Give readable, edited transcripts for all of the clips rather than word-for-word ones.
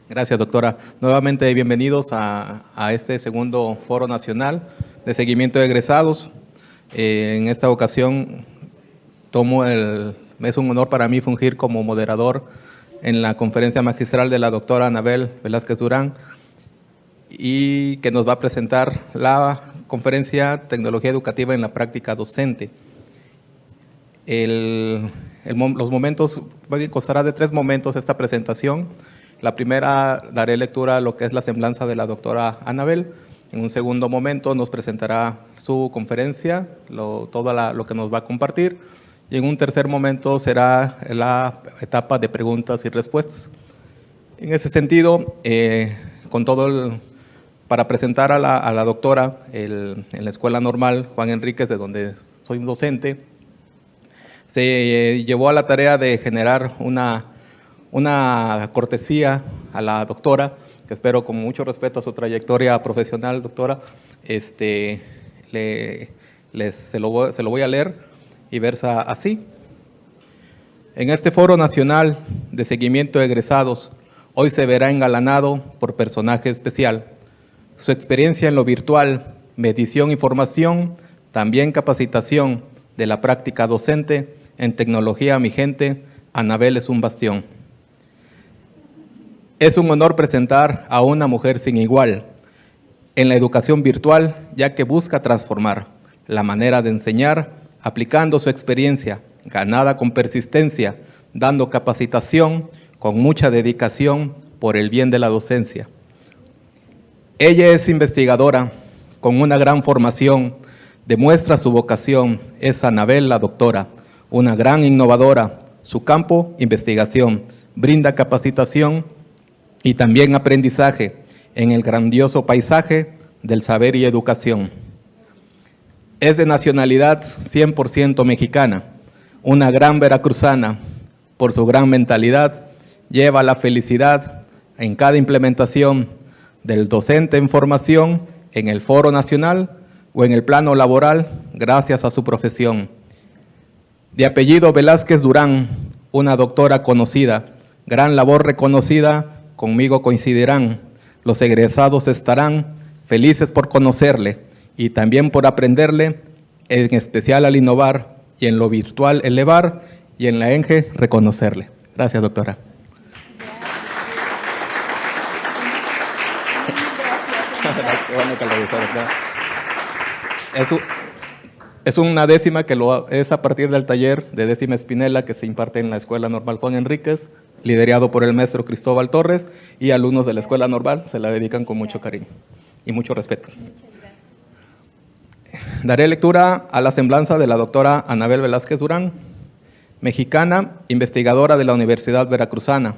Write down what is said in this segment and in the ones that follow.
Gracias, doctora. Nuevamente bienvenidos a este segundo Foro Nacional de Seguimiento de Egresados. En esta ocasión es un honor para mí fungir como moderador en la conferencia magistral de la doctora Anabel Velázquez Durán y que nos va a presentar la conferencia Tecnología Educativa en la Práctica Docente. Los momentos, constará de 3 momentos esta presentación. La primera, daré lectura a lo que es la semblanza de la doctora Anabel. En un segundo momento nos presentará su conferencia, todo lo que nos va a compartir. Y en un tercer momento será la etapa de preguntas y respuestas. En ese sentido, para presentar a la doctora en la Escuela Normal Juan Enríquez, de donde soy docente, se llevó a la tarea de generar una cortesía a la doctora, que espero con mucho respeto a su trayectoria profesional, doctora, se lo voy a leer y versa así. En este Foro Nacional de Seguimiento de Egresados, hoy se verá engalanado por personaje especial. Su experiencia en lo virtual, medición y formación, también capacitación de la práctica docente en tecnología mi gente, Anabel es un bastión. Es un honor presentar a una mujer sin igual en la educación virtual, ya que busca transformar la manera de enseñar, aplicando su experiencia, ganada con persistencia, dando capacitación con mucha dedicación por el bien de la docencia. Ella es investigadora con una gran formación, demuestra su vocación, es Anabel la doctora, una gran innovadora, su campo, investigación, brinda capacitación y también aprendizaje en el grandioso paisaje del saber y educación. Es de nacionalidad 100% mexicana, una gran veracruzana, por su gran mentalidad, lleva la felicidad en cada implementación del docente en formación en el Foro Nacional o en el plano laboral, gracias a su profesión. De apellido Velázquez Durán, una doctora conocida, gran labor reconocida, conmigo coincidirán. Los egresados estarán felices por conocerle y también por aprenderle, en especial al innovar y en lo virtual elevar y en la ENGE reconocerle. Gracias, doctora. Es una décima que es a partir del taller de décima espinela que se imparte en la Escuela Normal Juan Enríquez, liderado por el maestro Cristóbal Torres, y alumnos de la Escuela Normal se la dedican con mucho cariño y mucho respeto. Daré lectura a la semblanza de la doctora Anabel Velázquez Durán, mexicana, investigadora de la Universidad Veracruzana,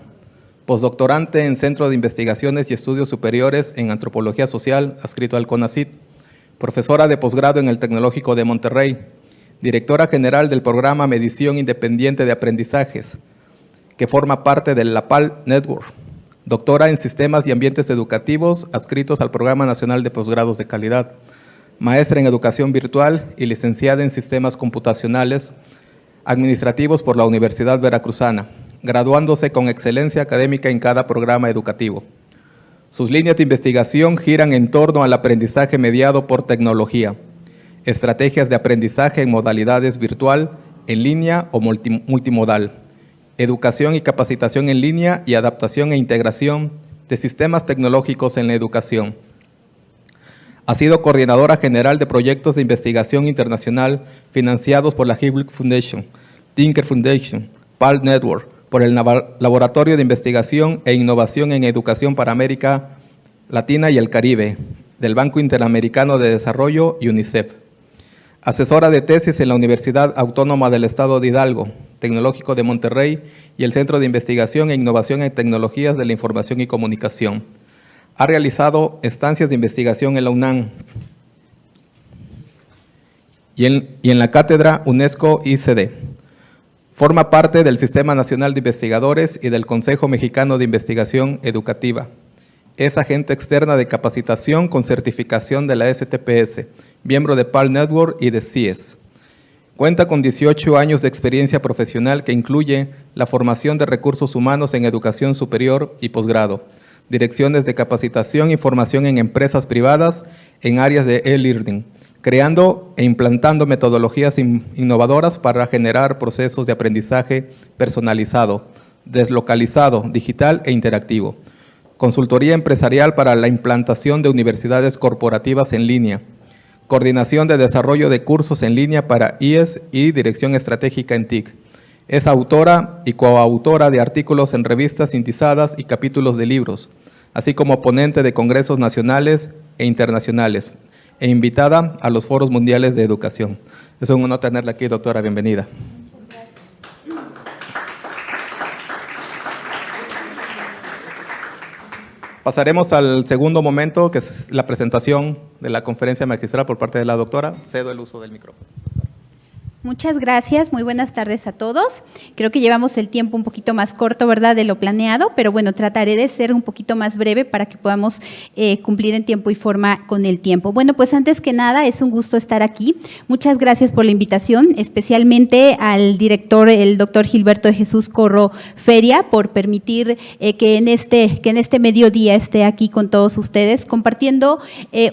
postdoctorante en Centro de Investigaciones y Estudios Superiores en Antropología Social, adscrito al CONACYT, profesora de posgrado en el Tecnológico de Monterrey, directora general del programa Medición Independiente de Aprendizajes, que forma parte de la PAL Network, doctora en Sistemas y Ambientes Educativos, adscritos al Programa Nacional de Posgrados de Calidad, maestra en Educación Virtual y licenciada en Sistemas Computacionales Administrativos por la Universidad Veracruzana, graduándose con excelencia académica en cada programa educativo. Sus líneas de investigación giran en torno al aprendizaje mediado por tecnología, estrategias de aprendizaje en modalidades virtual, en línea o multimodal, educación y capacitación en línea y adaptación e integración de sistemas tecnológicos en la educación. Ha sido coordinadora general de proyectos de investigación internacional financiados por la Hewlett Foundation, Tinker Foundation, PAL Network, por el Laboratorio de Investigación e Innovación en Educación para América Latina y el Caribe, del Banco Interamericano de Desarrollo y UNICEF. Asesora de tesis en la Universidad Autónoma del Estado de Hidalgo, Tecnológico de Monterrey y el Centro de Investigación e Innovación en Tecnologías de la Información y Comunicación. Ha realizado estancias de investigación en la UNAM y en la Cátedra UNESCO ICD. Forma parte del Sistema Nacional de Investigadores y del Consejo Mexicano de Investigación Educativa. Es agente externa de capacitación con certificación de la STPS, miembro de PAL Network y de CIES. Cuenta con 18 años de experiencia profesional que incluye la formación de recursos humanos en educación superior y posgrado, direcciones de capacitación y formación en empresas privadas en áreas de e-learning, creando e implantando metodologías innovadoras para generar procesos de aprendizaje personalizado, deslocalizado, digital e interactivo. Consultoría empresarial para la implantación de universidades corporativas en línea. Coordinación de desarrollo de cursos en línea para IES y dirección estratégica en TIC. Es autora y coautora de artículos en revistas sintizadas y capítulos de libros, así como ponente de congresos nacionales e internacionales, e invitada a los foros mundiales de educación. Es un honor tenerla aquí, doctora. Bienvenida. Pasaremos al segundo momento, que es la presentación de la conferencia magistral por parte de la doctora. Cedo el uso del micrófono. Muchas gracias, muy buenas tardes a todos. Creo que llevamos el tiempo un poquito más corto, ¿verdad?, de lo planeado, pero bueno, trataré de ser un poquito más breve para que podamos cumplir en tiempo y forma con el tiempo. Bueno, pues antes que nada, es un gusto estar aquí. Muchas gracias por la invitación, especialmente al director, el doctor Gilberto de Jesús Corro Feria, por permitir que en este mediodía esté aquí con todos ustedes, compartiendo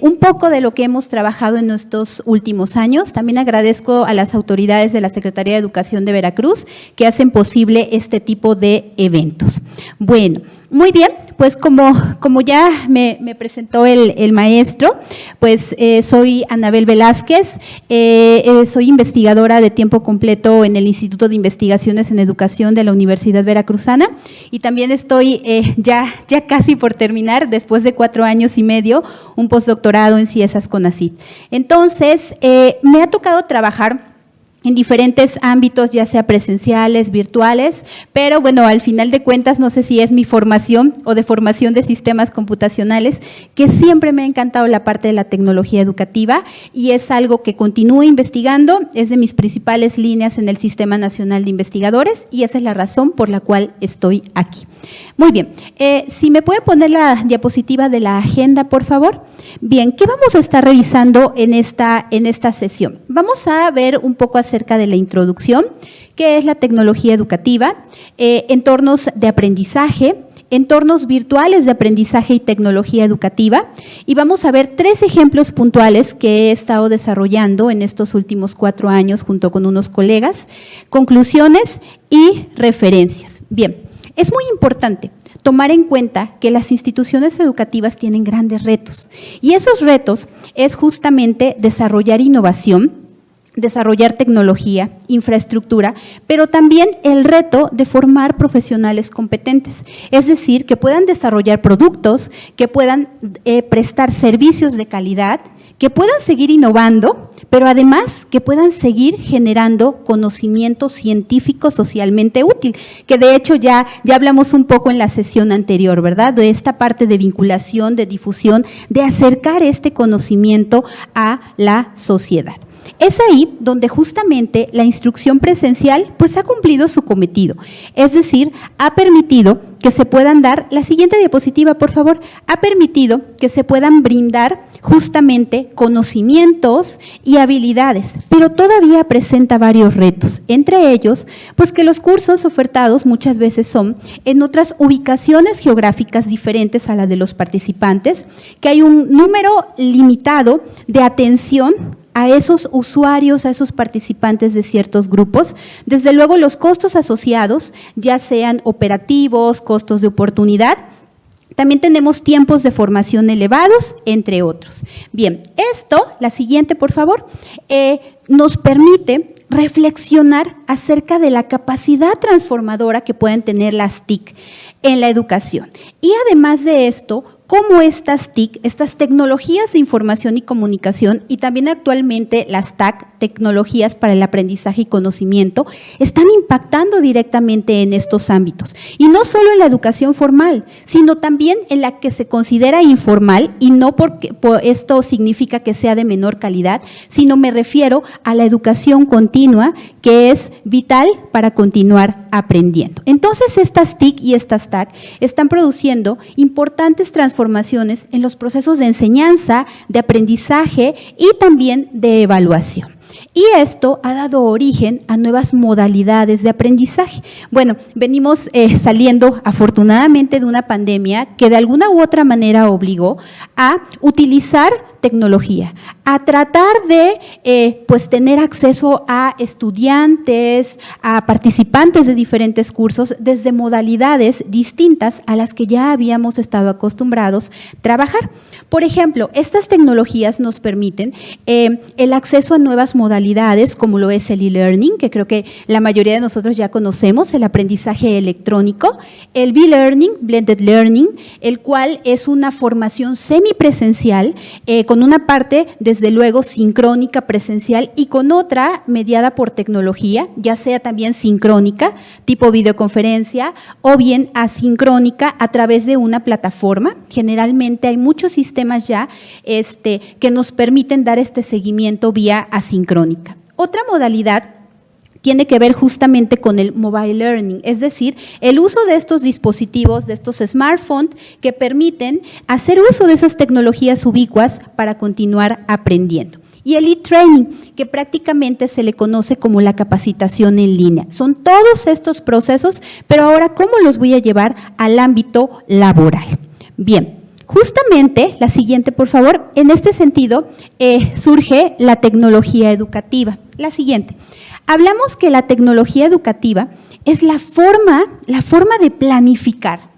un poco de lo que hemos trabajado en estos últimos años. También agradezco a las autoridades de la Secretaría de Educación de Veracruz que hacen posible este tipo de eventos. Bueno, muy bien, pues como ya me presentó el maestro, pues soy Anabel Velázquez, soy investigadora de tiempo completo en el Instituto de Investigaciones en Educación de la Universidad Veracruzana y también estoy ya casi por terminar, después de 4 años y medio, un postdoctorado en CIESAS CONACYT. Entonces, me ha tocado trabajar en diferentes ámbitos, ya sea presenciales, virtuales, pero bueno, al final de cuentas, no sé si es mi formación o de formación de sistemas computacionales, que siempre me ha encantado la parte de la tecnología educativa y es algo que continúo investigando, es de mis principales líneas en el Sistema Nacional de Investigadores y esa es la razón por la cual estoy aquí. Muy bien, si me puede poner la diapositiva de la agenda, por favor. Bien, ¿qué vamos a estar revisando en esta sesión? Vamos a ver un poco acerca de la introducción, qué es la tecnología educativa, entornos de aprendizaje, entornos virtuales de aprendizaje y tecnología educativa, y vamos a ver 3 ejemplos puntuales que he estado desarrollando en estos últimos 4 años junto con unos colegas, conclusiones y referencias. Bien, es muy importante tomar en cuenta que las instituciones educativas tienen grandes retos y esos retos es justamente desarrollar innovación, desarrollar tecnología, infraestructura, pero también el reto de formar profesionales competentes, es decir, que puedan desarrollar productos, que puedan prestar servicios de calidad, que puedan seguir innovando, pero además que puedan seguir generando conocimiento científico socialmente útil, que de hecho ya hablamos un poco en la sesión anterior, ¿verdad?, de esta parte de vinculación, de difusión, de acercar este conocimiento a la sociedad. Es ahí donde justamente la instrucción presencial pues ha cumplido su cometido, es decir, ha permitido que se puedan dar, la siguiente diapositiva por favor, ha permitido que se puedan brindar justamente conocimientos y habilidades, pero todavía presenta varios retos, entre ellos pues que los cursos ofertados muchas veces son en otras ubicaciones geográficas diferentes a la de los participantes, que hay un número limitado de atención a esos usuarios, a esos participantes de ciertos grupos, desde luego los costos asociados, ya sean operativos, costos de oportunidad, también tenemos tiempos de formación elevados, entre otros. Bien, esto, la siguiente por favor, nos permite reflexionar acerca de la capacidad transformadora que pueden tener las TIC en la educación. Y además de esto, cómo estas TIC, estas tecnologías de información y comunicación y también actualmente las TAC, tecnologías para el aprendizaje y conocimiento, están impactando directamente en estos ámbitos. Y no solo en la educación formal, sino también en la que se considera informal, y no porque esto significa que sea de menor calidad, sino me refiero a la educación continua, que es vital para continuar aprendiendo. Entonces, estas TIC y estas TAC están produciendo importantes transformaciones en los procesos de enseñanza, de aprendizaje y también de evaluación. Y esto ha dado origen a nuevas modalidades de aprendizaje. Bueno, venimos saliendo afortunadamente de una pandemia que de alguna u otra manera obligó a utilizar tecnología, a tratar de pues tener acceso a estudiantes, a participantes de diferentes cursos desde modalidades distintas a las que ya habíamos estado acostumbrados a trabajar. Por ejemplo, estas tecnologías nos permiten el acceso a nuevas modalidades como lo es el e-learning, que creo que la mayoría de nosotros ya conocemos, el aprendizaje electrónico, el B-learning, blended learning, el cual es una formación semipresencial con una parte, desde luego, sincrónica, presencial y con otra mediada por tecnología, ya sea también sincrónica, tipo videoconferencia, o bien asincrónica a través de una plataforma. Generalmente hay muchos sistemas ya que nos permiten dar este seguimiento vía asincrónica. Otra modalidad tiene que ver justamente con el mobile learning, es decir, el uso de estos dispositivos, de estos smartphones que permiten hacer uso de esas tecnologías ubicuas para continuar aprendiendo. Y el e-training, que prácticamente se le conoce como la capacitación en línea. Son todos estos procesos, pero ahora, ¿cómo los voy a llevar al ámbito laboral? Bien, justamente, la siguiente, por favor, en este sentido surge la tecnología educativa. La siguiente. Hablamos que la tecnología educativa es la forma de planificar,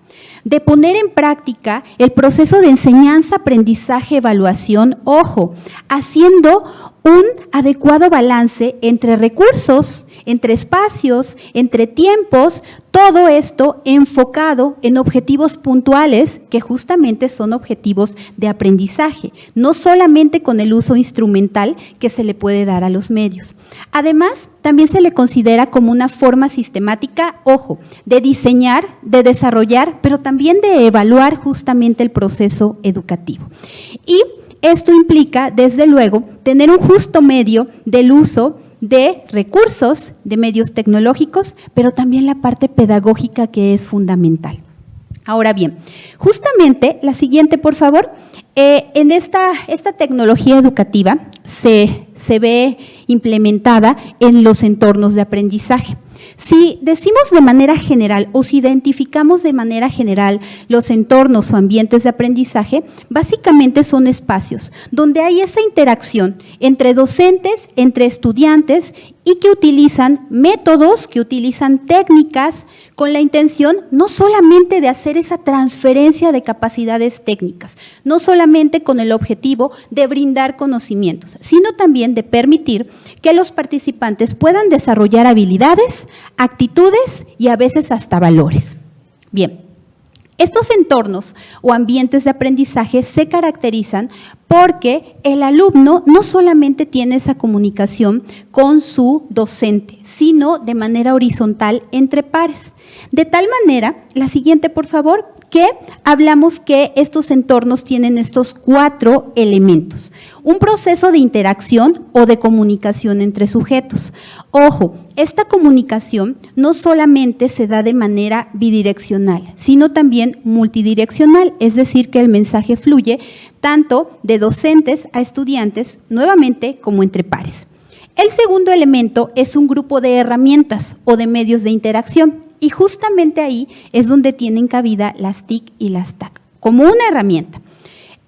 de poner en práctica el proceso de enseñanza, aprendizaje, evaluación, ojo, haciendo un adecuado balance entre recursos, entre espacios, entre tiempos, todo esto enfocado en objetivos puntuales que justamente son objetivos de aprendizaje, no solamente con el uso instrumental que se le puede dar a los medios. Además, también se le considera como una forma sistemática, ojo, de diseñar, de desarrollar, pero también de evaluar justamente el proceso educativo. Y esto implica, desde luego, tener un justo medio del uso de recursos, de medios tecnológicos, pero también la parte pedagógica que es fundamental. Ahora bien, justamente la siguiente, por favor, en esta tecnología educativa se ve implementada en los entornos de aprendizaje. Si decimos de manera general o si identificamos de manera general los entornos o ambientes de aprendizaje, básicamente son espacios donde hay esa interacción entre docentes, entre estudiantes y que utilizan métodos, que utilizan técnicas con la intención no solamente de hacer esa transferencia de capacidades técnicas, no solamente con el objetivo de brindar conocimientos, sino también de permitir que los participantes puedan desarrollar habilidades, actitudes y a veces hasta valores. Bien, estos entornos o ambientes de aprendizaje se caracterizan porque el alumno no solamente tiene esa comunicación con su docente, sino de manera horizontal entre pares. De tal manera, la siguiente, por favor, que hablamos que estos entornos tienen estos 4 elementos. Un proceso de interacción o de comunicación entre sujetos. Ojo, esta comunicación no solamente se da de manera bidireccional, sino también multidireccional, es decir, que el mensaje fluye tanto de docentes a estudiantes, nuevamente, como entre pares. El segundo elemento es un grupo de herramientas o de medios de interacción. Y justamente ahí es donde tienen cabida las TIC y las TAC, como una herramienta.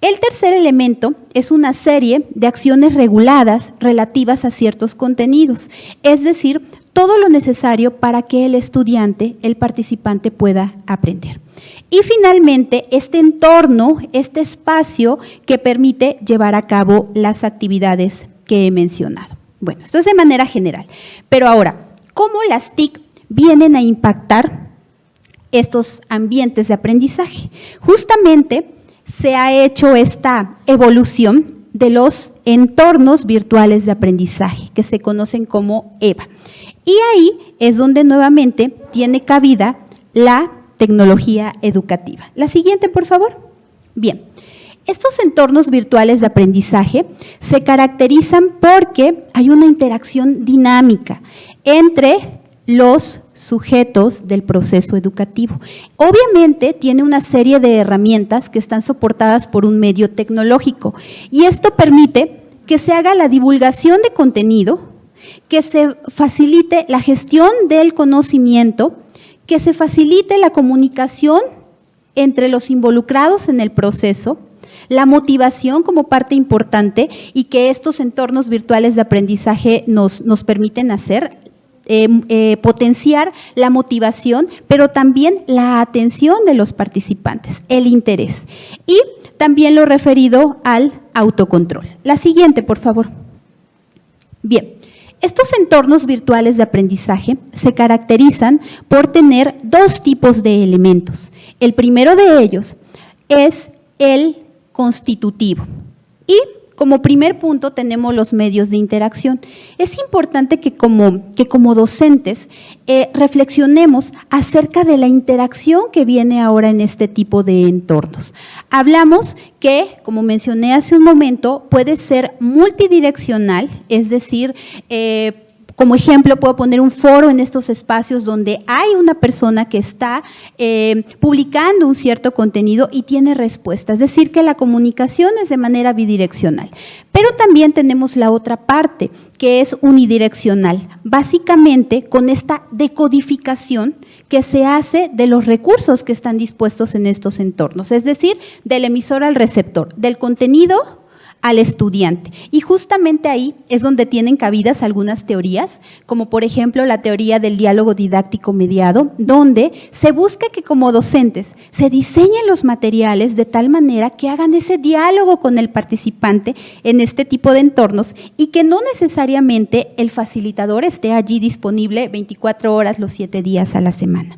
El tercer elemento es una serie de acciones reguladas relativas a ciertos contenidos, es decir, todo lo necesario para que el estudiante, el participante pueda aprender. Y finalmente, este entorno, este espacio que permite llevar a cabo las actividades que he mencionado. Bueno, esto es de manera general, pero ahora, ¿cómo las TIC vienen a impactar estos ambientes de aprendizaje? Justamente se ha hecho esta evolución de los entornos virtuales de aprendizaje, que se conocen como EVA. Y ahí es donde nuevamente tiene cabida la tecnología educativa. La siguiente, por favor. Bien, estos entornos virtuales de aprendizaje se caracterizan porque hay una interacción dinámica entre los sujetos del proceso educativo. Obviamente tiene una serie de herramientas que están soportadas por un medio tecnológico y esto permite que se haga la divulgación de contenido, que se facilite la gestión del conocimiento, que se facilite la comunicación entre los involucrados en el proceso, la motivación como parte importante y que estos entornos virtuales de aprendizaje nos permiten hacer, potenciar la motivación, pero también la atención de los participantes, el interés. Y también lo referido al autocontrol. La siguiente, por favor. Bien, estos entornos virtuales de aprendizaje se caracterizan por tener dos tipos de elementos. El primero de ellos es el constitutivo y como primer punto tenemos los medios de interacción. Es importante que como docentes reflexionemos acerca de la interacción que viene ahora en este tipo de entornos. Hablamos que, como mencioné hace un momento, puede ser multidireccional, es decir, como ejemplo, puedo poner un foro en estos espacios donde hay una persona que está publicando un cierto contenido y tiene respuesta. Es decir, que la comunicación es de manera bidireccional. Pero también tenemos la otra parte, que es unidireccional, básicamente con esta decodificación que se hace de los recursos que están dispuestos en estos entornos. Es decir, del emisor al receptor, del contenido al estudiante. Y justamente ahí es donde tienen cabidas algunas teorías, como por ejemplo la teoría del diálogo didáctico mediado, donde se busca que como docentes se diseñen los materiales de tal manera que hagan ese diálogo con el participante en este tipo de entornos y que no necesariamente el facilitador esté allí disponible 24 horas los 7 días a la semana.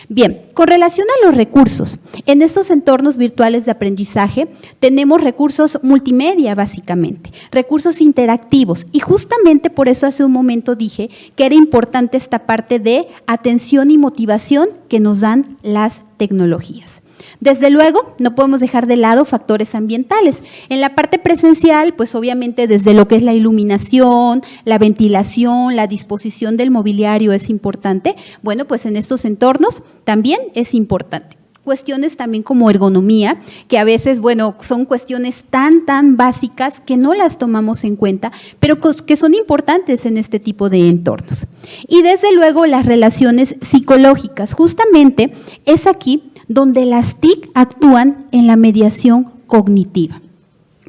Bien, con relación a los recursos, en estos entornos virtuales de aprendizaje tenemos recursos multimedia básicamente, recursos interactivos y justamente por eso hace un momento dije que era importante esta parte de atención y motivación que nos dan las tecnologías. Desde luego, no podemos dejar de lado factores ambientales. En la parte presencial, pues obviamente desde lo que es la iluminación, la ventilación, la disposición del mobiliario es importante. Bueno, pues en estos entornos también es importante. Cuestiones también como ergonomía, que a veces, bueno, son cuestiones tan básicas que no las tomamos en cuenta, pero que son importantes en este tipo de entornos. Y desde luego las relaciones psicológicas, justamente es aquí donde las TIC actúan en la mediación cognitiva.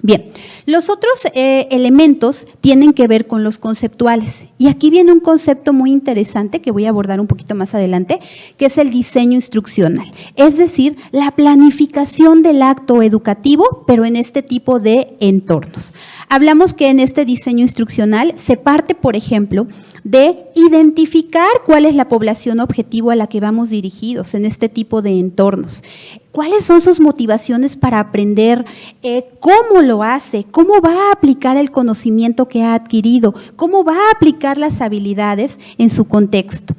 Bien, los otros elementos tienen que ver con los conceptuales y aquí viene un concepto muy interesante que voy a abordar un poquito más adelante, que es el diseño instruccional, es decir, la planificación del acto educativo, pero en este tipo de entornos. Hablamos que en este diseño instruccional se parte, por ejemplo, de identificar cuál es la población objetivo a la que vamos dirigidos en este tipo de entornos. ¿Cuáles son sus motivaciones para aprender? ¿Cómo lo hace? ¿Cómo va a aplicar el conocimiento que ha adquirido? ¿Cómo va a aplicar las habilidades en su contexto?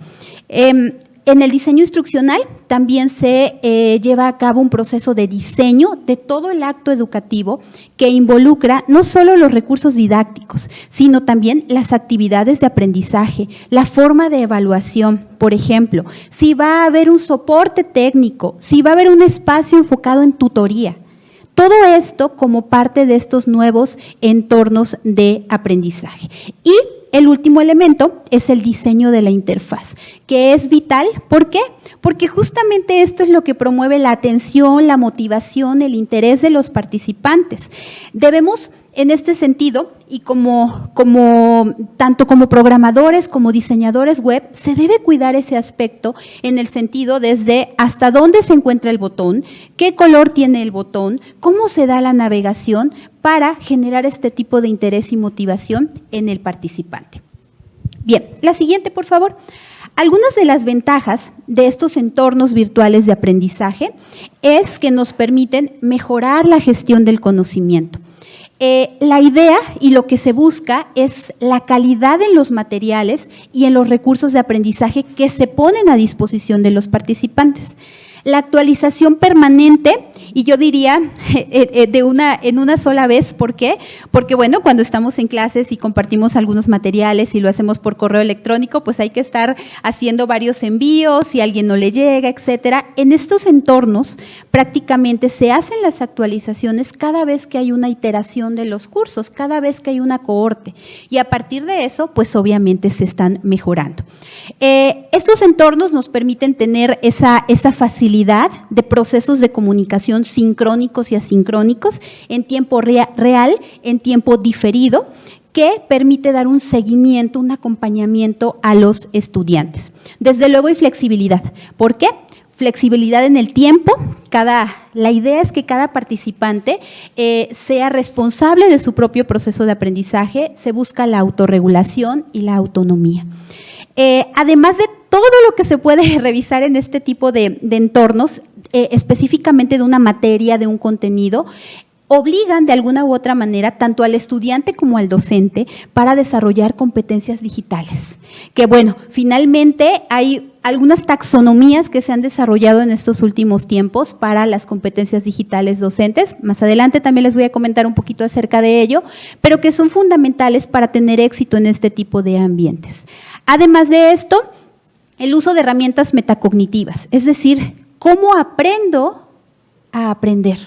En el diseño instruccional también se lleva a cabo un proceso de diseño de todo el acto educativo que involucra no solo los recursos didácticos, sino también las actividades de aprendizaje, la forma de evaluación. Por ejemplo, si va a haber un soporte técnico, si va a haber un espacio enfocado en tutoría. Todo esto como parte de estos nuevos entornos de aprendizaje. Y el último elemento es el diseño de la interfaz, que es vital. ¿Por qué? Porque justamente esto es lo que promueve la atención, la motivación, el interés de los participantes. Debemos, en este sentido, y tanto como programadores como diseñadores web, se debe cuidar ese aspecto en el sentido desde hasta dónde se encuentra el botón, qué color tiene el botón, cómo se da la navegación para generar este tipo de interés y motivación en el participante. Bien, la siguiente, por favor. Algunas de las ventajas de estos entornos virtuales de aprendizaje es que nos permiten mejorar la gestión del conocimiento. La idea y lo que se busca es la calidad en los materiales y en los recursos de aprendizaje que se ponen a disposición de los participantes. La actualización permanente, y yo diría en una sola vez. ¿Por qué? Porque bueno, cuando estamos en clases y compartimos algunos materiales y lo hacemos por correo electrónico, pues hay que estar haciendo varios envíos, si alguien no le llega, etcétera. En estos entornos prácticamente se hacen las actualizaciones cada vez que hay una iteración de los cursos, cada vez que hay una cohorte, y a partir de eso, pues obviamente se están mejorando. Estos entornos nos permiten tener esa facilidad de procesos de comunicación sincrónicos y asincrónicos en tiempo real, en tiempo diferido, que permite dar un seguimiento, un acompañamiento a los estudiantes. Desde luego hay flexibilidad. ¿Por qué? Flexibilidad en el tiempo. La idea es que cada participante sea responsable de su propio proceso de aprendizaje. Se busca la autorregulación y la autonomía. Además de todo lo que se puede revisar en este tipo de entornos, específicamente de una materia, de un contenido, obligan de alguna u otra manera tanto al estudiante como al docente para desarrollar competencias digitales. Que bueno, finalmente hay algunas taxonomías que se han desarrollado en estos últimos tiempos para las competencias digitales docentes. Más adelante también les voy a comentar un poquito acerca de ello, pero que son fundamentales para tener éxito en este tipo de ambientes. Además de esto, el uso de herramientas metacognitivas, es decir, ¿cómo aprendo a aprender?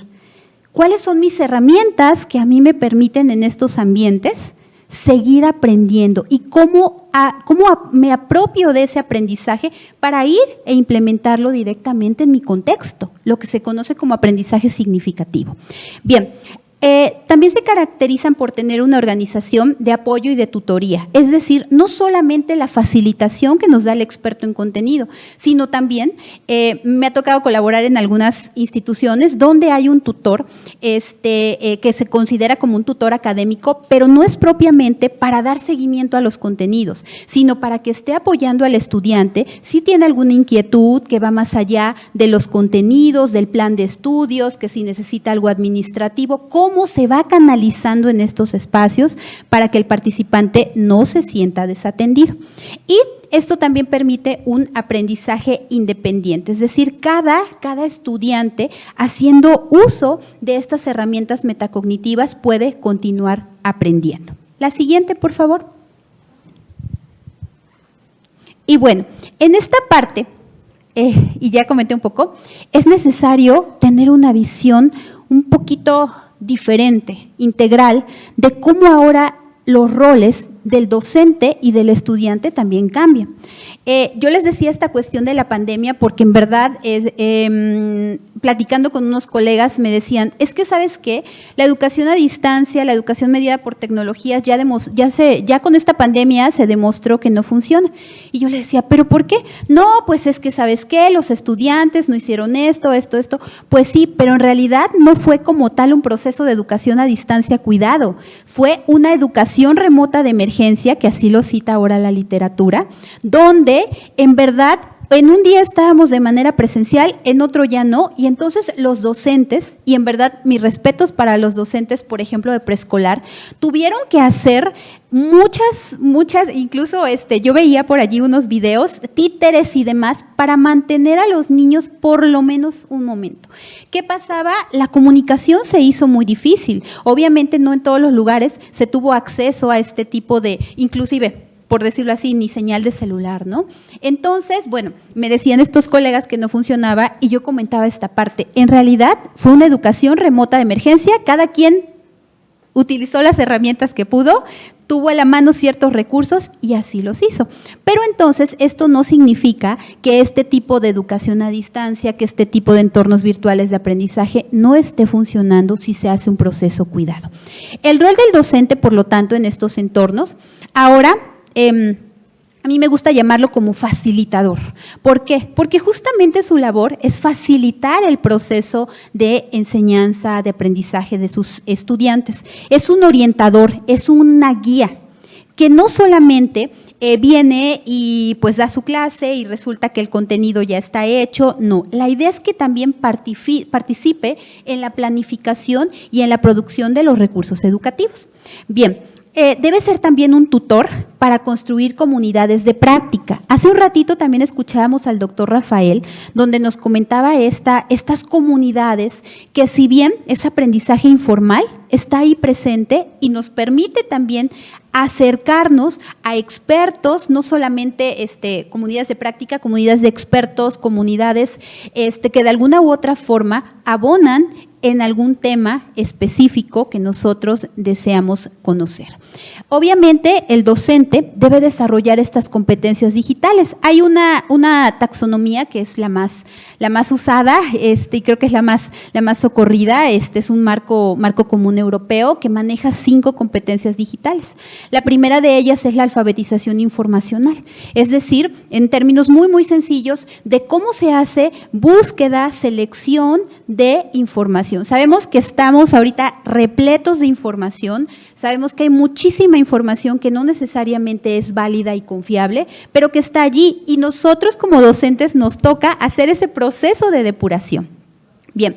¿Cuáles son mis herramientas que a mí me permiten en estos ambientes seguir aprendiendo? ¿Y cómo me apropio de ese aprendizaje para ir e implementarlo directamente en mi contexto? Lo que se conoce como aprendizaje significativo. Bien. También se caracterizan por tener una organización de apoyo y de tutoría, es decir, no solamente la facilitación que nos da el experto en contenido, sino también me ha tocado colaborar en algunas instituciones donde hay un tutor que se considera como un tutor académico, pero no es propiamente para dar seguimiento a los contenidos, sino para que esté apoyando al estudiante si tiene alguna inquietud que va más allá de los contenidos, del plan de estudios, que si necesita algo administrativo, cómo se va canalizando en estos espacios para que el participante no se sienta desatendido. Y esto también permite un aprendizaje independiente, es decir, cada estudiante haciendo uso de estas herramientas metacognitivas puede continuar aprendiendo. La siguiente, por favor. Y bueno, en esta parte, y ya comenté un poco, es necesario tener una visión un poquito diferente, integral, de cómo ahora los roles del docente y del estudiante también cambian. Yo les decía esta cuestión de la pandemia porque en verdad, platicando con unos colegas me decían, es que ¿sabes qué? La educación a distancia, la educación mediada por tecnologías, ya con esta pandemia se demostró que no funciona. Y yo le decía, ¿pero por qué? No, pues es que ¿sabes qué? Los estudiantes no hicieron esto. Pues sí, pero en realidad no fue como tal un proceso de educación a distancia cuidado. Fue una educación remota de emergencia, que así lo cita ahora la literatura, donde en verdad en un día estábamos de manera presencial, en otro ya no, y entonces los docentes, y en verdad mis respetos para los docentes, por ejemplo, de preescolar, tuvieron que hacer muchas, incluso yo veía por allí unos videos, títeres y demás, para mantener a los niños por lo menos un momento. ¿Qué pasaba? La comunicación se hizo muy difícil. Obviamente no en todos los lugares se tuvo acceso a este tipo de, inclusive, por decirlo así, ni señal de celular, ¿no? Entonces, bueno, me decían estos colegas que no funcionaba y yo comentaba esta parte. En realidad fue una educación remota de emergencia, cada quien utilizó las herramientas que pudo, tuvo a la mano ciertos recursos y así los hizo. Pero entonces esto no significa que este tipo de educación a distancia, que este tipo de entornos virtuales de aprendizaje no esté funcionando si se hace un proceso cuidado. El rol del docente, por lo tanto, en estos entornos, ahora a mí me gusta llamarlo como facilitador. ¿Por qué? Porque justamente su labor es facilitar el proceso de enseñanza, de aprendizaje de sus estudiantes. Es un orientador, es una guía que no solamente viene y pues da su clase y resulta que el contenido ya está hecho. No, la idea es que también participe en la planificación y en la producción de los recursos educativos. Bien. Debe ser también un tutor para construir comunidades de práctica. Hace un ratito también escuchábamos al doctor Rafael, donde nos comentaba estas comunidades que, si bien es aprendizaje informal, está ahí presente y nos permite también acercarnos a expertos, no solamente comunidades de práctica, comunidades de expertos, comunidades que de alguna u otra forma abonan en algún tema específico que nosotros deseamos conocer. Obviamente, el docente debe desarrollar estas competencias digitales. Hay una taxonomía que es la más usada, y creo que es la más socorrida. Es un marco común europeo que maneja 5 competencias digitales. La primera de ellas es la alfabetización informacional, es decir, en términos muy, muy sencillos, de cómo se hace búsqueda, selección de información. Sabemos que estamos ahorita repletos de información, sabemos que hay muchísima información que no necesariamente es válida y confiable, pero que está allí, y nosotros como docentes nos toca hacer ese proceso de depuración. Bien,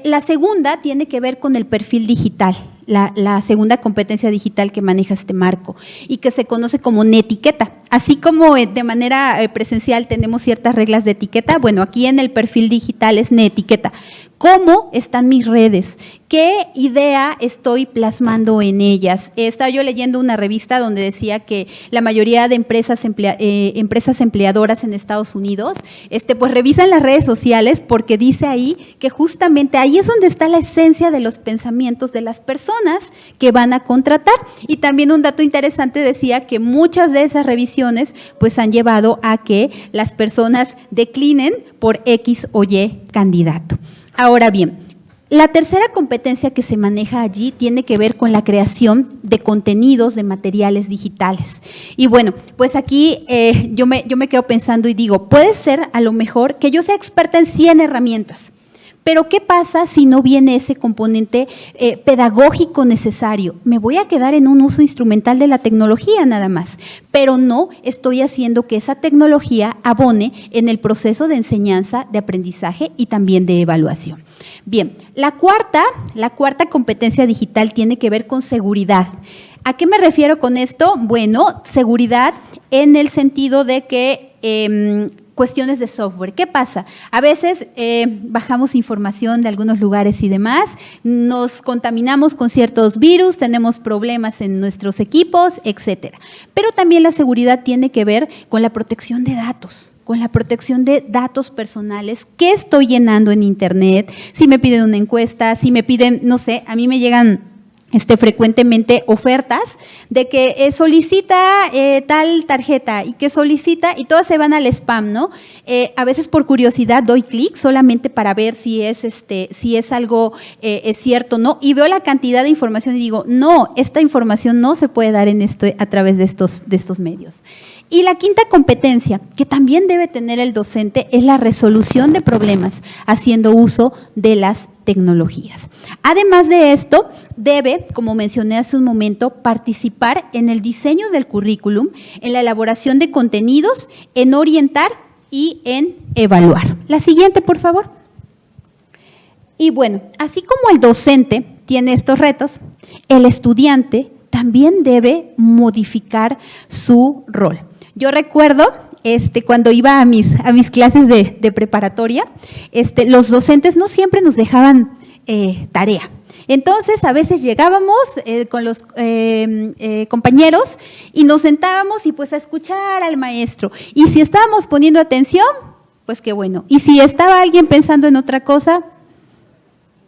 la segunda tiene que ver con el perfil digital, la segunda competencia digital que maneja este marco y que se conoce como netiqueta. Así como de manera presencial tenemos ciertas reglas de etiqueta, bueno, aquí en el perfil digital es netiqueta. ¿Cómo están mis redes? ¿Qué idea estoy plasmando en ellas? Estaba yo leyendo una revista donde decía que la mayoría de empresas empleadoras en Estados Unidos, pues revisan las redes sociales porque dice ahí que justamente ahí es donde está la esencia de los pensamientos de las personas que van a contratar. Y también un dato interesante decía que muchas de esas revisiones pues han llevado a que las personas declinen por X o Y candidato. Ahora bien, la tercera competencia que se maneja allí tiene que ver con la creación de contenidos, de materiales digitales. Y bueno, pues aquí yo me quedo pensando y digo, puede ser a lo mejor que yo sea experta en 100 herramientas, pero ¿qué pasa si no viene ese componente pedagógico necesario? Me voy a quedar en un uso instrumental de la tecnología nada más, pero no estoy haciendo que esa tecnología abone en el proceso de enseñanza, de aprendizaje y también de evaluación. Bien, la cuarta competencia digital tiene que ver con seguridad. ¿A qué me refiero con esto? Bueno, seguridad en el sentido de que cuestiones de software. ¿Qué pasa? A veces bajamos información de algunos lugares y demás, nos contaminamos con ciertos virus, tenemos problemas en nuestros equipos, etcétera. Pero también la seguridad tiene que ver con la protección de datos. Con la protección de datos personales, qué estoy llenando en internet, si me piden una encuesta, si me piden, no sé, a mí me llegan frecuentemente ofertas de que solicita tal tarjeta y que solicita, y todas se van al spam, ¿no? A veces por curiosidad doy clic solamente para ver si es algo es cierto o no, y veo la cantidad de información y digo, no, esta información no se puede dar a través de estos medios. Y la quinta competencia que también debe tener el docente es la resolución de problemas haciendo uso de las tecnologías. Además de esto, debe, como mencioné hace un momento, participar en el diseño del currículum, en la elaboración de contenidos, en orientar y en evaluar. La siguiente, por favor. Y bueno, así como el docente tiene estos retos, el estudiante también debe modificar su rol. Yo recuerdo cuando iba a mis clases de preparatoria, los docentes no siempre nos dejaban tarea. Entonces, a veces llegábamos con los compañeros y nos sentábamos y pues a escuchar al maestro. Y si estábamos poniendo atención, pues qué bueno. Y si estaba alguien pensando en otra cosa,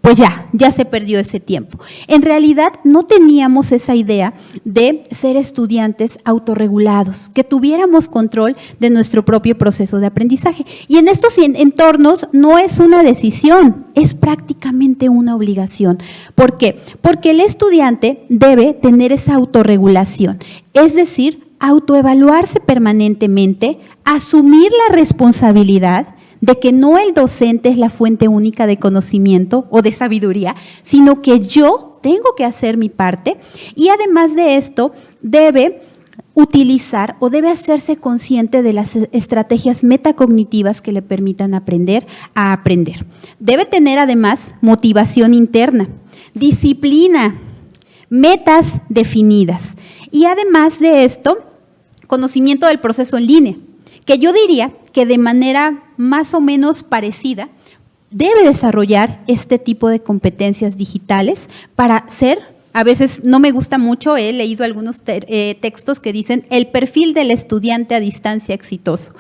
pues ya se perdió ese tiempo. En realidad no teníamos esa idea de ser estudiantes autorregulados, que tuviéramos control de nuestro propio proceso de aprendizaje. Y en estos entornos no es una decisión, es prácticamente una obligación. ¿Por qué? Porque el estudiante debe tener esa autorregulación, es decir, autoevaluarse permanentemente, asumir la responsabilidad de que no el docente es la fuente única de conocimiento o de sabiduría, sino que yo tengo que hacer mi parte, y además de esto debe utilizar o debe hacerse consciente de las estrategias metacognitivas que le permitan aprender a aprender. Debe tener además motivación interna, disciplina, metas definidas. Y además de esto, conocimiento del proceso en línea, que yo diría que de manera más o menos parecida debe desarrollar este tipo de competencias digitales para ser. A veces no me gusta mucho, he leído algunos textos que dicen el perfil del estudiante a distancia exitoso.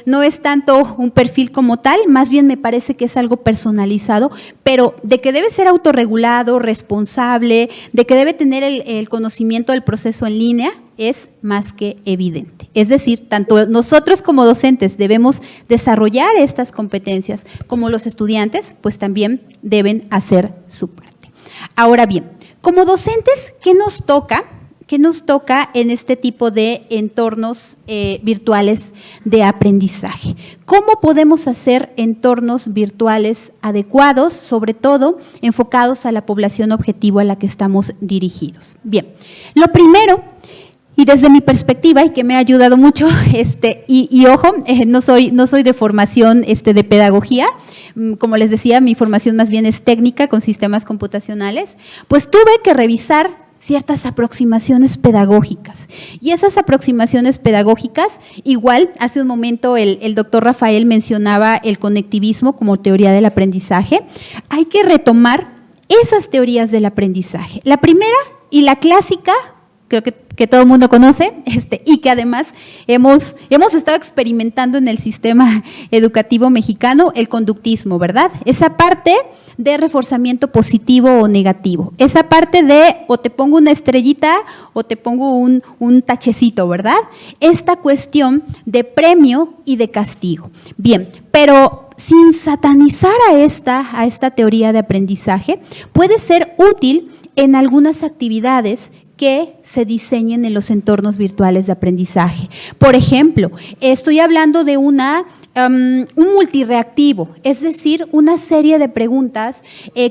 No es tanto un perfil como tal, más bien me parece que es algo personalizado, pero de que debe ser autorregulado, responsable, de que debe tener el conocimiento del proceso en línea, es más que evidente. Es decir, tanto nosotros como docentes debemos desarrollar estas competencias, como los estudiantes, pues también deben hacer su parte. Ahora bien, como docentes, ¿qué nos toca? ¿Qué nos toca en este tipo de entornos virtuales de aprendizaje? ¿Cómo podemos hacer entornos virtuales adecuados, sobre todo enfocados a la población objetivo a la que estamos dirigidos? Bien, lo primero, y desde mi perspectiva, y que me ha ayudado mucho, ojo, no soy de formación de pedagogía, como les decía, mi formación más bien es técnica con sistemas computacionales, pues tuve que revisar ciertas aproximaciones pedagógicas. Y esas aproximaciones pedagógicas, igual, hace un momento el doctor Rafael mencionaba el conectivismo como teoría del aprendizaje, hay que retomar esas teorías del aprendizaje. La primera y la clásica, creo que todo el mundo conoce, y que además hemos estado experimentando en el sistema educativo mexicano, el conductismo, ¿verdad? Esa parte de reforzamiento positivo o negativo, esa parte de o te pongo una estrellita o te pongo un tachecito, ¿verdad? Esta cuestión de premio y de castigo. Bien, pero sin satanizar a esta teoría de aprendizaje, puede ser útil en algunas actividades que se diseñen en los entornos virtuales de aprendizaje. Por ejemplo, estoy hablando de un multireactivo, es decir, una serie de preguntas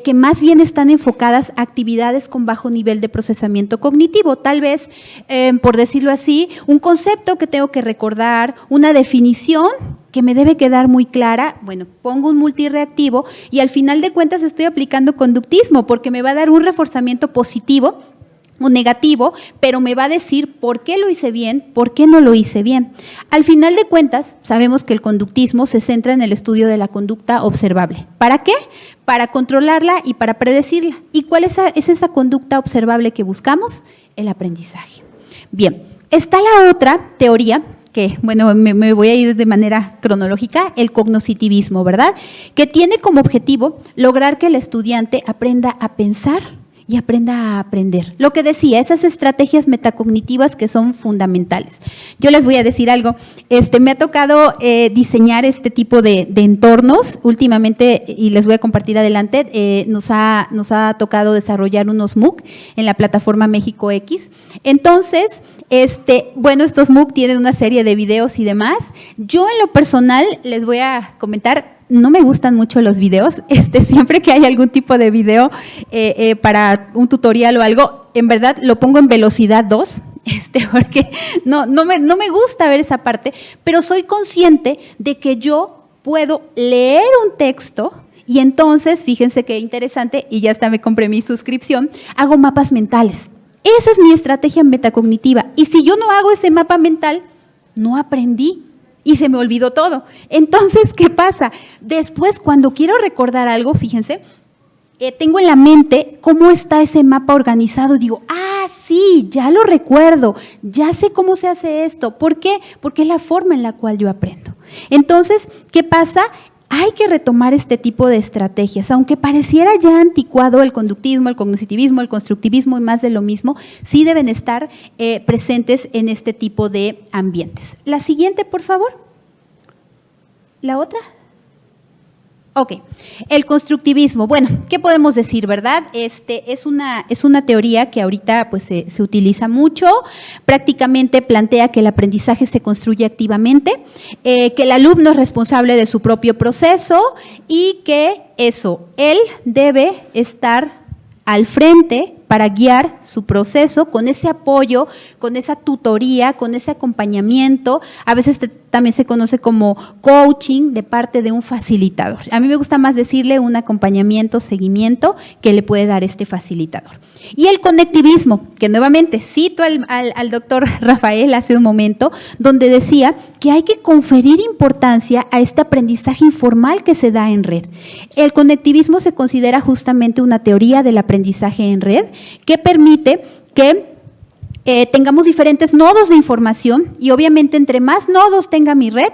que más bien están enfocadas a actividades con bajo nivel de procesamiento cognitivo. Tal vez, por decirlo así, un concepto que tengo que recordar, una definición que me debe quedar muy clara, bueno, pongo un multireactivo y al final de cuentas estoy aplicando conductismo porque me va a dar un reforzamiento positivo o negativo, pero me va a decir por qué lo hice bien, por qué no lo hice bien. Al final de cuentas, sabemos que el conductismo se centra en el estudio de la conducta observable. ¿Para qué? Para controlarla y para predecirla. ¿Y cuál es esa conducta observable que buscamos? El aprendizaje. Bien, está la otra teoría que, bueno, me voy a ir de manera cronológica, el cognoscitivismo, ¿verdad? Que tiene como objetivo lograr que el estudiante aprenda a pensar y aprenda a aprender. Lo que decía, esas estrategias metacognitivas que son fundamentales. Yo les voy a decir algo, me ha tocado diseñar este tipo de entornos últimamente y les voy a compartir adelante, nos ha tocado desarrollar unos MOOC en la plataforma México X. Entonces, bueno, estos MOOC tienen una serie de videos y demás. Yo en lo personal les voy a comentar, no me gustan mucho los videos, siempre que hay algún tipo de video para un tutorial o algo, en verdad lo pongo en velocidad 2, porque no me gusta ver esa parte, pero soy consciente de que yo puedo leer un texto y entonces, fíjense qué interesante, y ya hasta me compré mi suscripción, hago mapas mentales. Esa es mi estrategia metacognitiva, y si yo no hago ese mapa mental, no aprendí. Y se me olvidó todo. Entonces, ¿qué pasa? Después, cuando quiero recordar algo, fíjense, tengo en la mente cómo está ese mapa organizado y digo, sí, ya lo recuerdo, ya sé cómo se hace esto. ¿Por qué? Porque es la forma en la cual yo aprendo. Entonces, ¿qué pasa? Hay que retomar este tipo de estrategias, aunque pareciera ya anticuado el conductismo, el cognitivismo, el constructivismo y más de lo mismo, sí deben estar presentes en este tipo de ambientes. La siguiente, por favor. ¿La otra? Ok, el constructivismo. Bueno, ¿qué podemos decir, verdad? Es una teoría que ahorita pues, se utiliza mucho, prácticamente plantea que el aprendizaje se construye activamente, que el alumno es responsable de su propio proceso y que él debe estar al frente para guiar su proceso con ese apoyo, con esa tutoría, con ese acompañamiento. A veces también se conoce como coaching de parte de un facilitador. A mí me gusta más decirle un acompañamiento, seguimiento que le puede dar este facilitador. Y el conectivismo, que nuevamente cito al doctor Rafael hace un momento, donde decía que hay que conferir importancia a este aprendizaje informal que se da en red. El conectivismo se considera justamente una teoría del aprendizaje en red que permite que tengamos diferentes nodos de información y obviamente entre más nodos tenga mi red,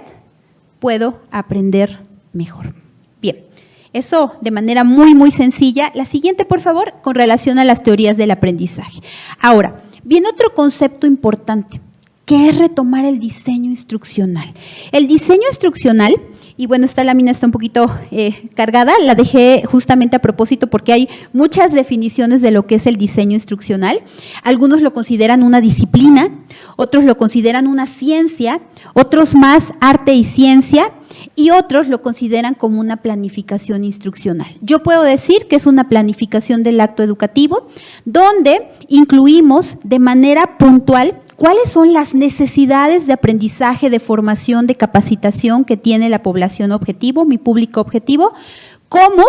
puedo aprender mejor. Bien, eso de manera muy sencilla. La siguiente, por favor, con relación a las teorías del aprendizaje. Ahora, viene otro concepto importante, que es retomar el diseño instruccional. El diseño instruccional, y bueno, esta lámina está un poquito cargada, la dejé justamente a propósito porque hay muchas definiciones de lo que es el diseño instruccional. Algunos lo consideran una disciplina, otros lo consideran una ciencia, otros más arte y ciencia, y otros lo consideran como una planificación instruccional. Yo puedo decir que es una planificación del acto educativo, donde incluimos de manera puntual cuáles son las necesidades de aprendizaje, de formación, de capacitación que tiene la población objetivo, mi público objetivo, cómo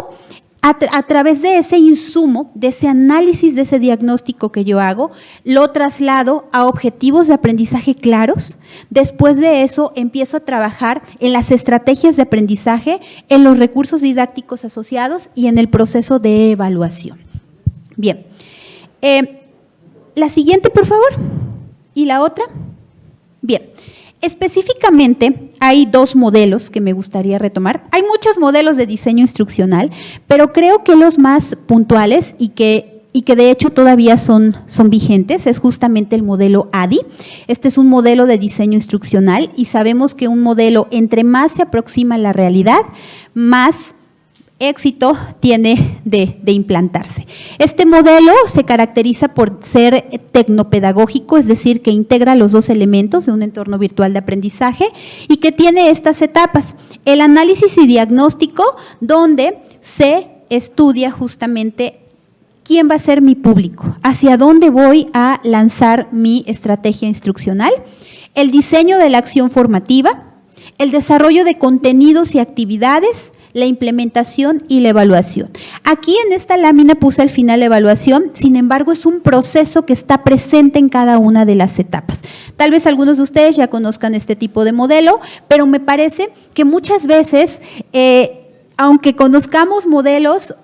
a través de ese insumo, de ese análisis, de ese diagnóstico que yo hago, lo traslado a objetivos de aprendizaje claros. Después de eso empiezo a trabajar en las estrategias de aprendizaje, en los recursos didácticos asociados y en el proceso de evaluación. Bien, la siguiente, por favor. ¿Y la otra? Bien, específicamente hay dos modelos que me gustaría retomar. Hay muchos modelos de diseño instruccional, pero creo que los más puntuales y que de hecho todavía son vigentes es justamente el modelo ADI. Este es un modelo de diseño instruccional y sabemos que un modelo entre más se aproxima a la realidad, más éxito tiene de implantarse. Este modelo se caracteriza por ser tecnopedagógico, es decir, que integra los dos elementos de un entorno virtual de aprendizaje y que tiene estas etapas. El análisis y diagnóstico, donde se estudia justamente quién va a ser mi público, hacia dónde voy a lanzar mi estrategia instruccional, el diseño de la acción formativa, el desarrollo de contenidos y actividades, la implementación y la evaluación. Aquí en esta lámina puse al final la evaluación, sin embargo es un proceso que está presente en cada una de las etapas. Tal vez algunos de ustedes ya conozcan este tipo de modelo, pero me parece que muchas veces aunque conozcamos modelos,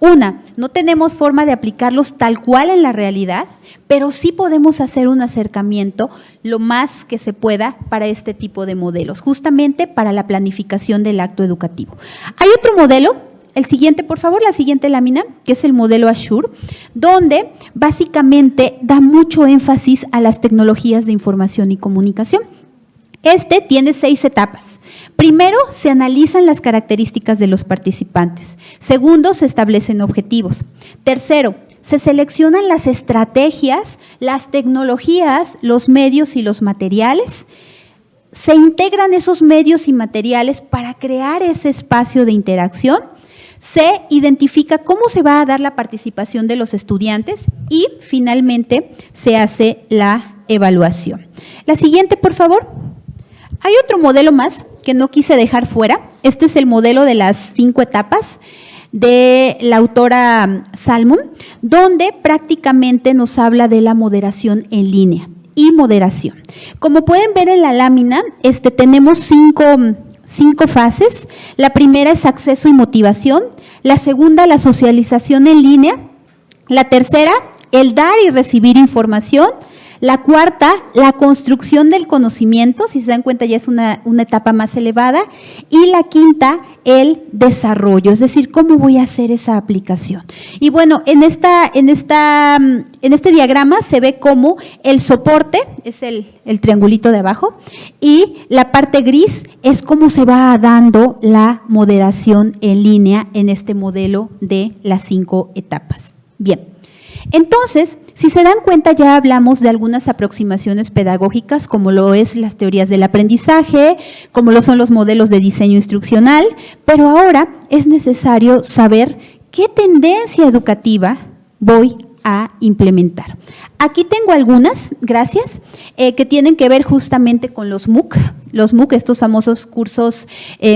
no tenemos forma de aplicarlos tal cual en la realidad, pero sí podemos hacer un acercamiento lo más que se pueda para este tipo de modelos, justamente para la planificación del acto educativo. Hay otro modelo, el siguiente, por favor, la siguiente lámina, que es el modelo Azure, donde básicamente da mucho énfasis a las tecnologías de información y comunicación. Este tiene 6 etapas. Primero, se analizan las características de los participantes. Segundo, se establecen objetivos. Tercero, se seleccionan las estrategias, las tecnologías, los medios y los materiales. Se integran esos medios y materiales para crear ese espacio de interacción. Se identifica cómo se va a dar la participación de los estudiantes y, finalmente, se hace la evaluación. La siguiente, por favor. Hay otro modelo más que no quise dejar fuera. Este es el modelo de las 5 etapas de la autora Salmon, donde prácticamente nos habla de la moderación en línea y moderación. Como pueden ver en la lámina, tenemos 5 fases. La primera es acceso y motivación. La segunda, la socialización en línea. La tercera, el dar y recibir información. La cuarta, la construcción del conocimiento, si se dan cuenta ya es una etapa más elevada. Y la quinta, el desarrollo, es decir, cómo voy a hacer esa aplicación. Y bueno, en este diagrama se ve cómo el soporte es el triangulito de abajo y la parte gris es cómo se va dando la moderación en línea en este modelo de las 5 etapas. Bien. Entonces, si se dan cuenta, ya hablamos de algunas aproximaciones pedagógicas, como lo es las teorías del aprendizaje, como lo son los modelos de diseño instruccional, pero ahora es necesario saber qué tendencia educativa voy a implementar. Aquí tengo algunas, gracias, que tienen que ver justamente con los MOOC. Los MOOC, estos famosos cursos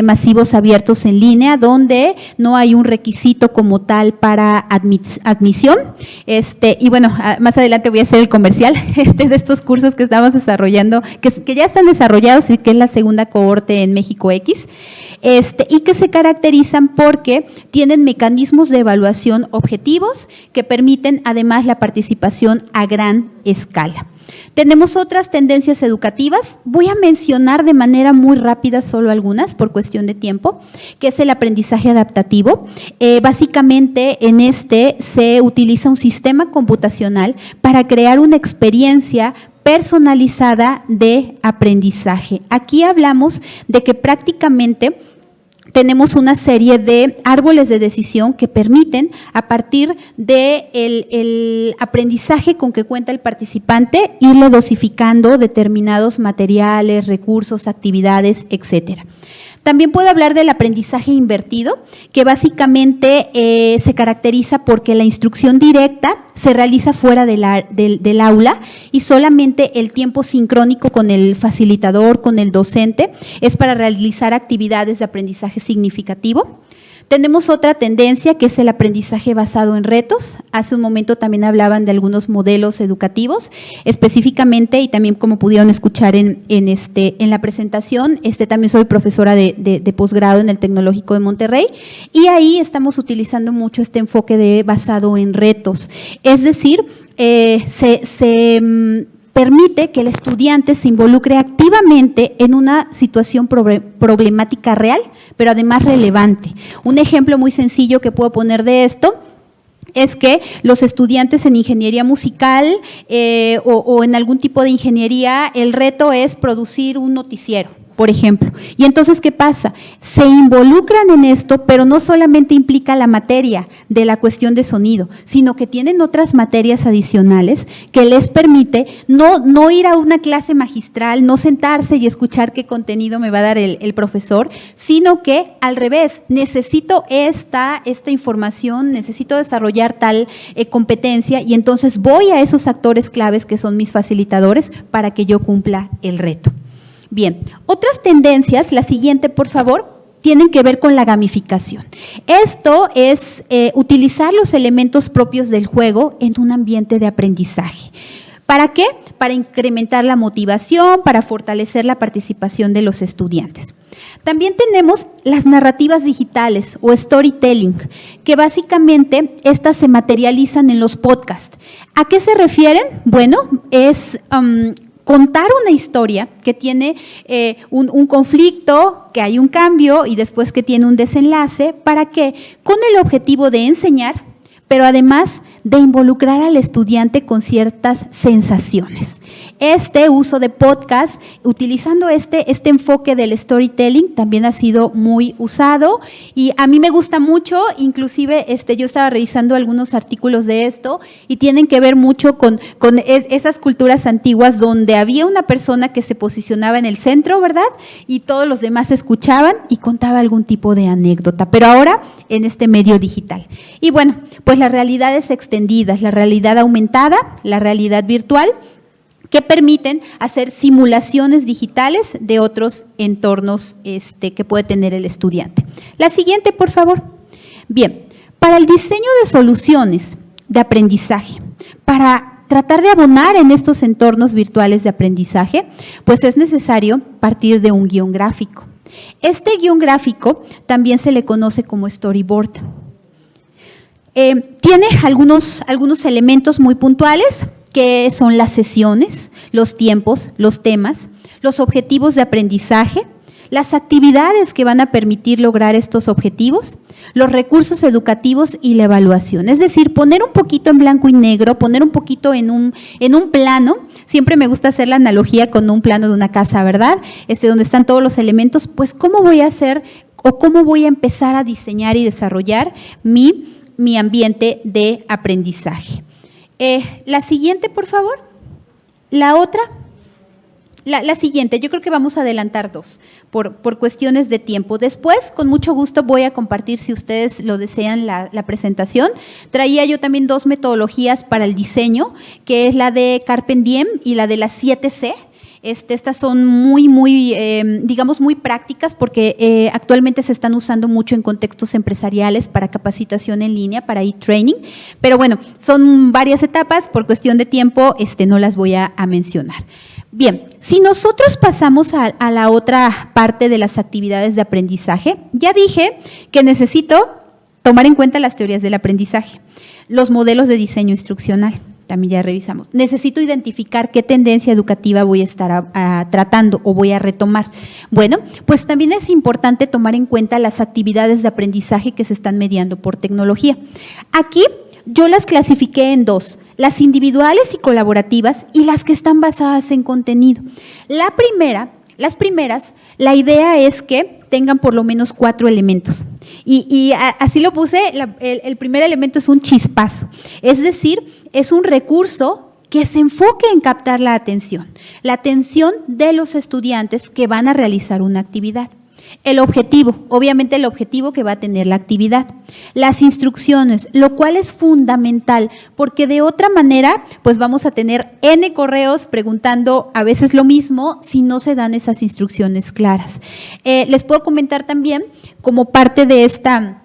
masivos abiertos en línea, donde no hay un requisito como tal para admisión. Y bueno, más adelante voy a hacer el comercial de estos cursos que estamos desarrollando, que ya están desarrollados y que es la segunda cohorte en México X, y que se caracterizan porque tienen mecanismos de evaluación objetivos que permiten además la participación a gran escala. Tenemos otras tendencias educativas, voy a mencionar de manera muy rápida solo algunas por cuestión de tiempo, que es el aprendizaje adaptativo. Básicamente en se utiliza un sistema computacional para crear una experiencia personalizada de aprendizaje. Aquí hablamos de que prácticamente tenemos una serie de árboles de decisión que permiten, a partir del aprendizaje con que cuenta el participante, irle dosificando determinados materiales, recursos, actividades, etcétera. También puedo hablar del aprendizaje invertido, que básicamente se caracteriza porque la instrucción directa se realiza fuera del aula y solamente el tiempo sincrónico con el facilitador, con el docente, es para realizar actividades de aprendizaje significativo. Tenemos otra tendencia que es el aprendizaje basado en retos. Hace un momento también hablaban de algunos modelos educativos, específicamente, y también como pudieron escuchar en la presentación, también soy profesora de posgrado en el Tecnológico de Monterrey, y ahí estamos utilizando mucho este enfoque de basado en retos. Es decir, permite que el estudiante se involucre activamente en una situación problemática real, pero además relevante. Un ejemplo muy sencillo que puedo poner de esto es que los estudiantes en ingeniería musical o en algún tipo de ingeniería, el reto es producir un noticiero, por ejemplo. Y entonces, ¿qué pasa? Se involucran en esto, pero no solamente implica la materia de la cuestión de sonido, sino que tienen otras materias adicionales que les permite no ir a una clase magistral, no sentarse y escuchar qué contenido me va a dar el profesor, sino que al revés, necesito esta información, necesito desarrollar tal competencia, y entonces voy a esos actores claves que son mis facilitadores para que yo cumpla el reto. Bien, otras tendencias, la siguiente por favor, tienen que ver con la gamificación. Esto es utilizar los elementos propios del juego en un ambiente de aprendizaje. ¿Para qué? Para incrementar la motivación, para fortalecer la participación de los estudiantes. También tenemos las narrativas digitales o storytelling, que básicamente estas se materializan en los podcasts. ¿A qué se refieren? Bueno, es contar una historia que tiene un conflicto, que hay un cambio y después que tiene un desenlace. ¿Para qué? Con el objetivo de enseñar, pero además de involucrar al estudiante con ciertas sensaciones. Este uso de podcast, utilizando este enfoque del storytelling, también ha sido muy usado y a mí me gusta mucho. Inclusive yo estaba revisando algunos artículos de esto y tienen que ver mucho con esas culturas antiguas donde había una persona que se posicionaba en el centro, ¿verdad? Y todos los demás escuchaban y contaba algún tipo de anécdota, pero ahora en este medio digital. Y bueno, pues las realidades extendidas, la realidad aumentada, la realidad virtual, que permiten hacer simulaciones digitales de otros entornos que puede tener el estudiante. La siguiente, por favor. Bien, para el diseño de soluciones de aprendizaje, para tratar de abonar en estos entornos virtuales de aprendizaje, pues es necesario partir de un guión gráfico. Este guión gráfico también se le conoce como storyboard. Tiene algunos elementos muy puntuales, que son las sesiones, los tiempos, los temas, los objetivos de aprendizaje, las actividades que van a permitir lograr estos objetivos, los recursos educativos y la evaluación. Es decir, poner un poquito en blanco y negro, poner un poquito en un plano. Siempre me gusta hacer la analogía con un plano de una casa, ¿verdad? Donde están todos los elementos. Pues, ¿cómo voy a hacer o cómo voy a empezar a diseñar y desarrollar mi ambiente de aprendizaje? La siguiente, por favor. La otra La siguiente, yo creo que vamos a adelantar dos por cuestiones de tiempo. Después, con mucho gusto, voy a compartir, si ustedes lo desean, la presentación. Traía yo también dos metodologías para el diseño, que es la de Carpe Diem y la de las 7C. Estas son digamos, muy prácticas porque actualmente se están usando mucho en contextos empresariales para capacitación en línea, para e-training. Pero bueno, son varias etapas, por cuestión de tiempo no las voy a mencionar. Bien, si nosotros pasamos a la otra parte de las actividades de aprendizaje, ya dije que necesito tomar en cuenta las teorías del aprendizaje, los modelos de diseño instruccional. También ya revisamos. Necesito identificar qué tendencia educativa voy a estar tratando o voy a retomar. Bueno, pues también es importante tomar en cuenta las actividades de aprendizaje que se están mediando por tecnología. Aquí yo las clasifiqué en dos, las individuales y colaborativas y las que están basadas en contenido. Las primeras, la idea es que tengan por lo menos 4 elementos. Y así lo puse, el primer elemento es un chispazo, es decir, es un recurso que se enfoque en captar la atención de los estudiantes que van a realizar una actividad. El objetivo, obviamente el objetivo que va a tener la actividad. Las instrucciones, lo cual es fundamental, porque de otra manera, pues vamos a tener N correos preguntando a veces lo mismo si no se dan esas instrucciones claras. Les puedo comentar también, como parte de esta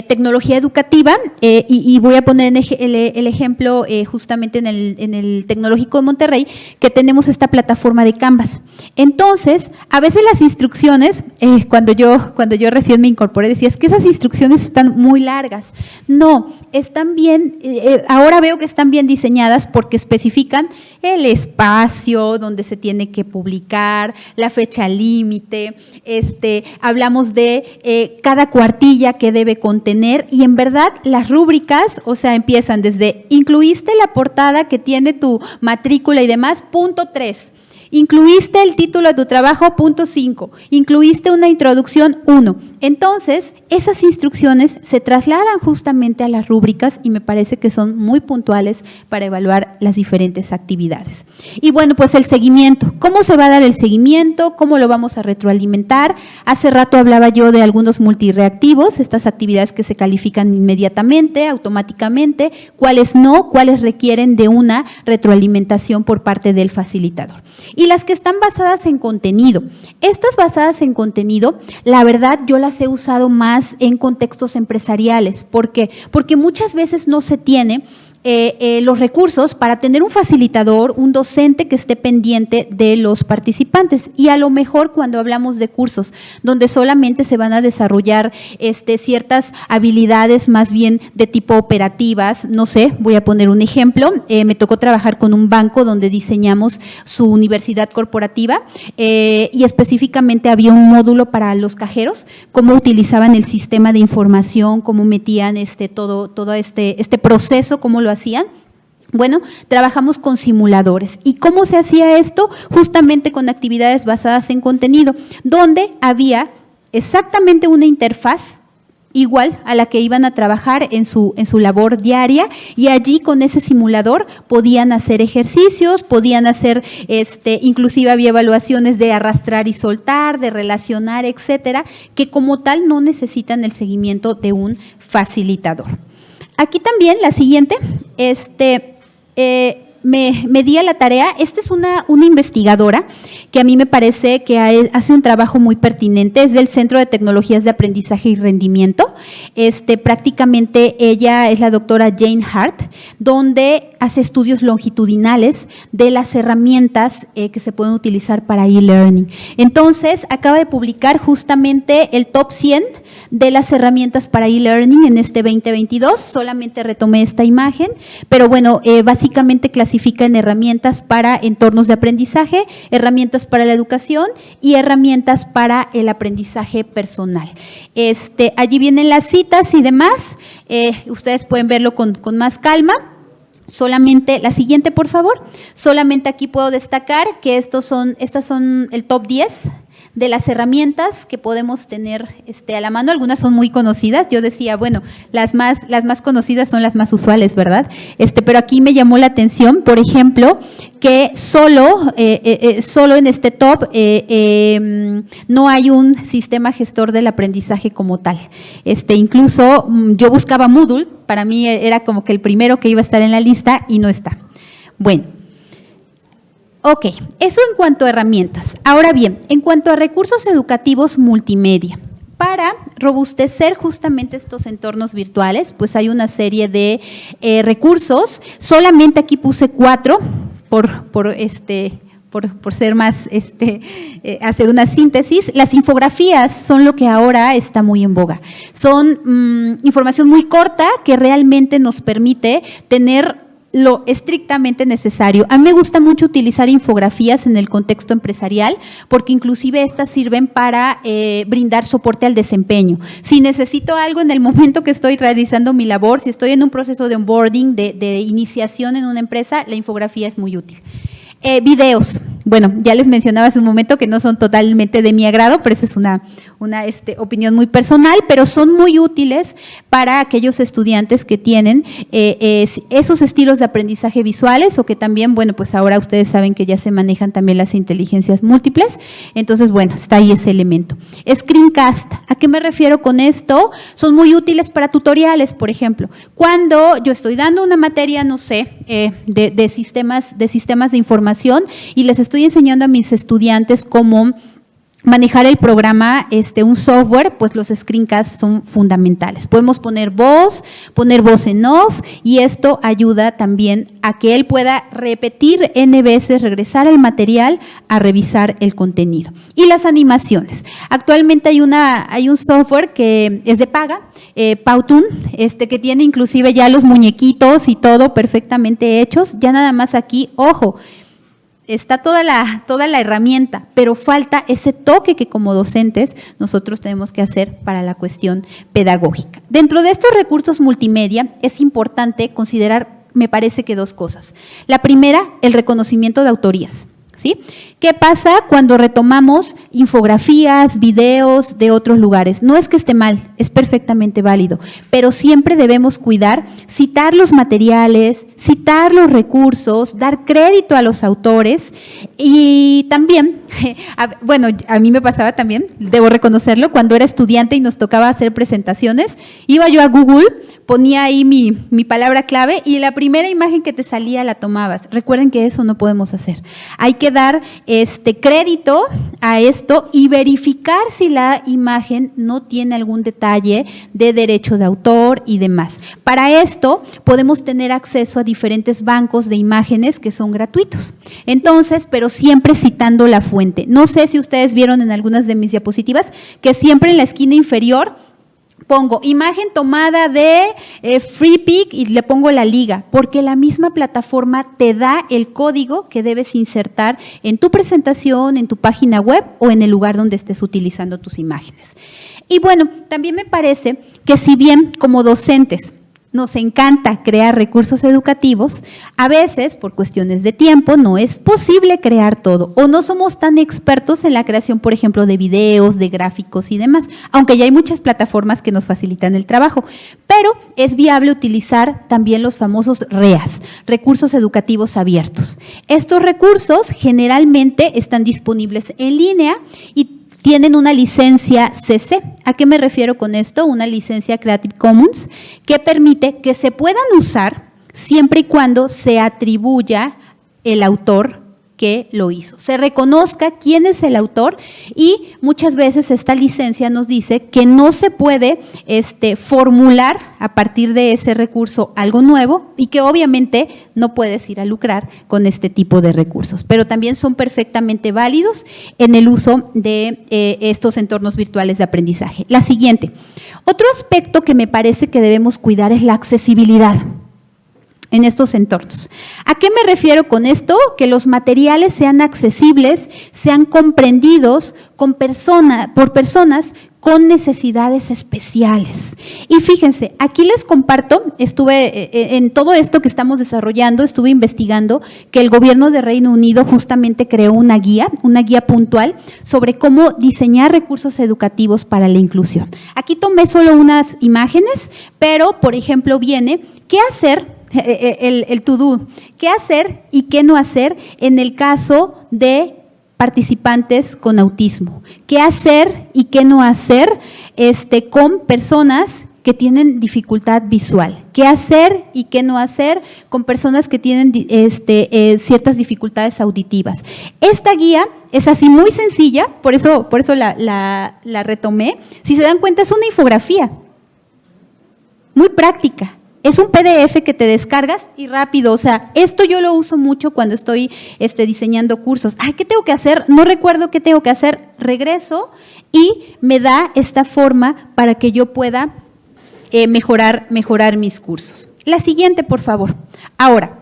tecnología educativa, y voy a poner el ejemplo justamente en el Tecnológico de Monterrey, que tenemos esta plataforma de Canvas. Entonces, a veces las instrucciones, cuando yo recién me incorporé, decía, es que esas instrucciones están muy largas. No, están bien, ahora veo que están bien diseñadas porque especifican el espacio donde se tiene que publicar, la fecha límite, hablamos de cada cuartilla que debe contener, y en verdad las rúbricas, o sea, empiezan desde incluiste la portada que tiene tu matrícula y demás, punto 3. Incluiste el título de tu trabajo, punto 5. Incluiste una introducción, 1. Entonces, esas instrucciones se trasladan justamente a las rúbricas y me parece que son muy puntuales para evaluar las diferentes actividades. Y bueno, pues el seguimiento. ¿Cómo se va a dar el seguimiento? ¿Cómo lo vamos a retroalimentar? Hace rato hablaba yo de algunos multireactivos, estas actividades que se califican inmediatamente, automáticamente, cuáles no, cuáles requieren de una retroalimentación por parte del facilitador. Y las que están basadas en contenido. Estas basadas en contenido, la verdad, yo las he usado más en contextos empresariales. ¿Por qué? Porque muchas veces no se tiene los recursos para tener un facilitador, un docente que esté pendiente de los participantes. Y a lo mejor cuando hablamos de cursos donde solamente se van a desarrollar ciertas habilidades más bien de tipo operativas, no sé, voy a poner un ejemplo, me tocó trabajar con un banco donde diseñamos su universidad corporativa y específicamente había un módulo para los cajeros, cómo utilizaban el sistema de información, cómo metían todo este proceso, cómo lo hacían. Bueno, trabajamos con simuladores. ¿Y cómo se hacía esto? Justamente con actividades basadas en contenido, donde había exactamente una interfaz igual a la que iban a trabajar en su labor diaria, y allí con ese simulador podían hacer ejercicios, podían hacer, inclusive había evaluaciones de arrastrar y soltar, de relacionar, etcétera, que como tal no necesitan el seguimiento de un facilitador. Aquí también, la siguiente, me di a la tarea, esta es una investigadora que a mí me parece que hace un trabajo muy pertinente, es del Centro de Tecnologías de Aprendizaje y Rendimiento, prácticamente ella es la doctora Jane Hart, donde hace estudios longitudinales de las herramientas que se pueden utilizar para e-learning. Entonces, acaba de publicar justamente el top 100 de las herramientas para e-learning en este 2022, solamente retomé esta imagen, pero bueno, básicamente clasifica en herramientas para entornos de aprendizaje, herramientas para la educación y herramientas para el aprendizaje personal. Allí vienen las citas y demás, ustedes pueden verlo con más calma. Solamente, la siguiente por favor, solamente aquí puedo destacar que estas son el top 10 de las herramientas que podemos tener a la mano. Algunas son muy conocidas. Yo decía, bueno, las más conocidas son las más usuales, ¿verdad? Pero aquí me llamó la atención, por ejemplo, que solo en este top no hay un sistema gestor del aprendizaje como tal. Incluso yo buscaba Moodle, para mí era como que el primero que iba a estar en la lista y no está. Bueno, ok, eso en cuanto a herramientas. Ahora bien, en cuanto a recursos educativos multimedia, para robustecer justamente estos entornos virtuales, pues hay una serie de recursos. Solamente aquí puse 4 por ser más, hacer una síntesis. Las infografías son lo que ahora está muy en boga. Son información muy corta que realmente nos permite tener lo estrictamente necesario. A mí me gusta mucho utilizar infografías en el contexto empresarial porque inclusive estas sirven para brindar soporte al desempeño. Si necesito algo en el momento que estoy realizando mi labor, si estoy en un proceso de onboarding, de iniciación en una empresa, la infografía es muy útil. Videos. Bueno, ya les mencionaba hace un momento que no son totalmente de mi agrado, pero esa es una opinión muy personal, pero son muy útiles para aquellos estudiantes que tienen esos estilos de aprendizaje visuales o que también, bueno, pues ahora ustedes saben que ya se manejan también las inteligencias múltiples. Entonces, bueno, está ahí ese elemento. Screencast. ¿A qué me refiero con esto? Son muy útiles para tutoriales, por ejemplo. Cuando yo estoy dando una materia, no sé, de sistemas de información y les estoy enseñando a mis estudiantes cómo manejar el programa, un software, pues los screencasts son fundamentales. Podemos poner voz en off y esto ayuda también a que él pueda repetir N veces, regresar al material a revisar el contenido. Y las animaciones. Actualmente hay un software que es de paga, Powtoon, que tiene inclusive ya los muñequitos y todo perfectamente hechos. Ya nada más aquí, ojo, está toda la herramienta, pero falta ese toque que como docentes nosotros tenemos que hacer para la cuestión pedagógica. Dentro de estos recursos multimedia es importante considerar, me parece que 2 cosas. La primera, el reconocimiento de autorías. ¿Sí? ¿Qué pasa cuando retomamos infografías, videos de otros lugares? No es que esté mal, es perfectamente válido, pero siempre debemos cuidar, citar los materiales, citar los recursos, dar crédito a los autores y también, bueno, a mí me pasaba también, debo reconocerlo, cuando era estudiante y nos tocaba hacer presentaciones, iba yo a Google, ponía ahí mi palabra clave y la primera imagen que te salía la tomabas. Recuerden que eso no podemos hacer. Hay que dar crédito a esto y verificar si la imagen no tiene algún detalle de derecho de autor y demás. Para esto podemos tener acceso a diferentes bancos de imágenes que son gratuitos. Entonces, pero siempre citando la fuente. No sé si ustedes vieron en algunas de mis diapositivas que siempre en la esquina inferior pongo imagen tomada de FreePic y le pongo la liga, porque la misma plataforma te da el código que debes insertar en tu presentación, en tu página web o en el lugar donde estés utilizando tus imágenes. Y bueno, también me parece que si bien como docentes nos encanta crear recursos educativos, a veces por cuestiones de tiempo no es posible crear todo o no somos tan expertos en la creación, por ejemplo, de videos, de gráficos y demás, aunque ya hay muchas plataformas que nos facilitan el trabajo, pero es viable utilizar también los famosos REAs, recursos educativos abiertos. Estos recursos generalmente están disponibles en línea y tienen una licencia CC. ¿A qué me refiero con esto? Una licencia Creative Commons que permite que se puedan usar siempre y cuando se atribuya el autor que lo hizo. Se reconozca quién es el autor y muchas veces esta licencia nos dice que no se puede formular a partir de ese recurso algo nuevo y que obviamente no puedes ir a lucrar con este tipo de recursos, pero también son perfectamente válidos en el uso de estos entornos virtuales de aprendizaje. La siguiente, otro aspecto que me parece que debemos cuidar es la accesibilidad en estos entornos. ¿A qué me refiero con esto? Que los materiales sean accesibles, sean comprendidos por personas con necesidades especiales. Y fíjense, aquí les comparto, estuve en todo esto que estamos desarrollando, estuve investigando que el gobierno de Reino Unido justamente creó una guía puntual sobre cómo diseñar recursos educativos para la inclusión. Aquí tomé solo unas imágenes, pero por ejemplo viene, ¿qué hacer? El to-do, ¿qué hacer y qué no hacer en el caso de participantes con autismo? ¿Qué hacer y qué no hacer con personas que tienen dificultad visual? ¿Qué hacer y qué no hacer con personas que tienen ciertas dificultades auditivas? Esta guía es así muy sencilla, por eso la retomé. Si se dan cuenta, es una infografía muy práctica. Es un PDF que te descargas y rápido, o sea, esto yo lo uso mucho cuando estoy diseñando cursos. Ay, ¿qué tengo que hacer? No recuerdo qué tengo que hacer. Regreso y me da esta forma para que yo pueda mejorar mis cursos. La siguiente, por favor. Ahora,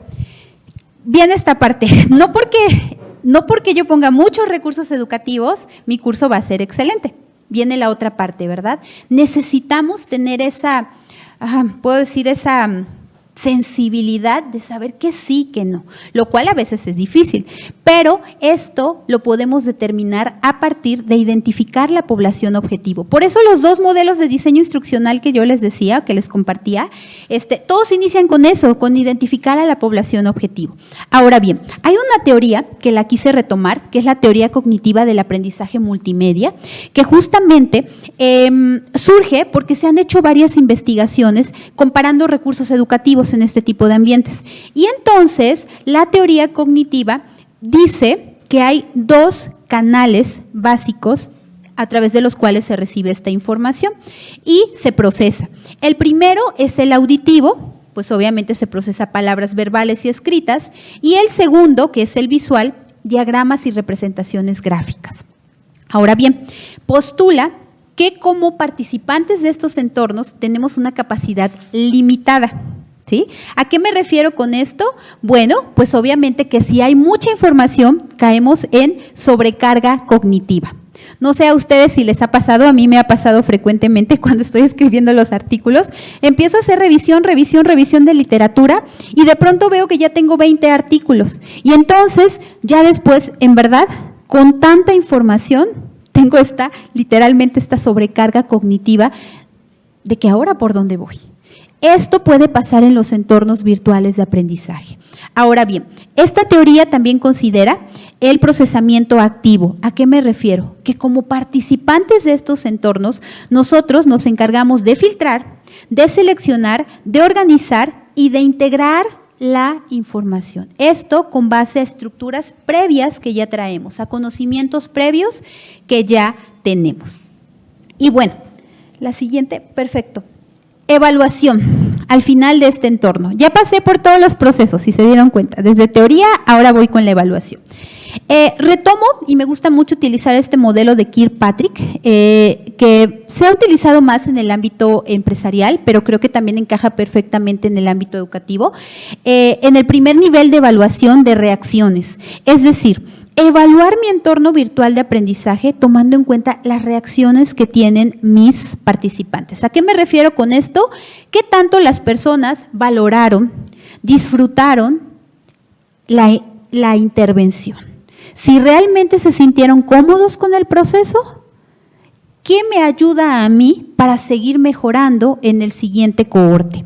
viene esta parte. No porque yo ponga muchos recursos educativos, mi curso va a ser excelente. Viene la otra parte, ¿verdad? Necesitamos tener esa sensibilidad de saber que sí, que no, lo cual a veces es difícil, pero esto lo podemos determinar a partir de identificar la población objetivo. Por eso los dos modelos de diseño instruccional que yo les decía, que les compartía, todos inician con eso, con identificar a la población objetivo. Ahora bien, hay una teoría que la quise retomar, que es la teoría cognitiva del aprendizaje multimedia, que justamente surge porque se han hecho varias investigaciones comparando recursos educativos en este tipo de ambientes. Y entonces, la teoría cognitiva dice que hay dos canales básicos a través de los cuales se recibe esta información y se procesa. El primero es el auditivo, pues obviamente se procesa palabras verbales y escritas, y el segundo, que es el visual, diagramas y representaciones gráficas. Ahora bien, postula que como participantes de estos entornos tenemos una capacidad limitada. ¿Sí? ¿A qué me refiero con esto? Bueno, pues obviamente que si hay mucha información, caemos en sobrecarga cognitiva. No sé a ustedes si les ha pasado, a mí me ha pasado frecuentemente cuando estoy escribiendo los artículos, empiezo a hacer revisión de literatura y de pronto veo que ya tengo 20 artículos y entonces ya después, en verdad, con tanta información, tengo literalmente esta sobrecarga cognitiva de que ahora ¿por dónde voy? Esto puede pasar en los entornos virtuales de aprendizaje. Ahora bien, esta teoría también considera el procesamiento activo. ¿A qué me refiero? Que como participantes de estos entornos, nosotros nos encargamos de filtrar, de seleccionar, de organizar y de integrar la información. Esto con base a estructuras previas que ya traemos, a conocimientos previos que ya tenemos. Y bueno, la siguiente, perfecto. Evaluación al final de este entorno. Ya pasé por todos los procesos, si se dieron cuenta. Desde teoría, ahora voy con la evaluación. Retomo, y me gusta mucho utilizar este modelo de Kirkpatrick, que se ha utilizado más en el ámbito empresarial, pero creo que también encaja perfectamente en el ámbito educativo, en el primer nivel de evaluación de reacciones. Es decir, evaluar mi entorno virtual de aprendizaje tomando en cuenta las reacciones que tienen mis participantes. ¿A qué me refiero con esto? ¿Qué tanto las personas valoraron, disfrutaron la intervención? Si realmente se sintieron cómodos con el proceso, ¿qué me ayuda a mí para seguir mejorando en el siguiente cohorte?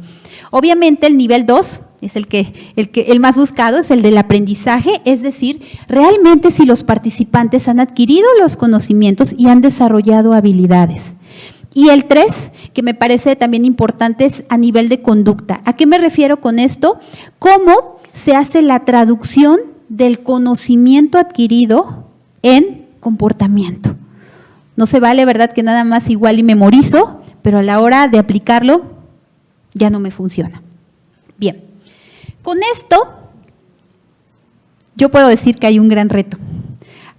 Obviamente el nivel 2 es el más buscado, es el del aprendizaje, es decir, realmente si los participantes han adquirido los conocimientos y han desarrollado habilidades. Y el 3, que me parece también importante, es a nivel de conducta. ¿A qué me refiero con esto? ¿Cómo se hace la traducción del conocimiento adquirido en comportamiento? No se vale, ¿verdad?, que nada más igual y memorizo, pero a la hora de aplicarlo ya no me funciona. Bien. Con esto, yo puedo decir que hay un gran reto.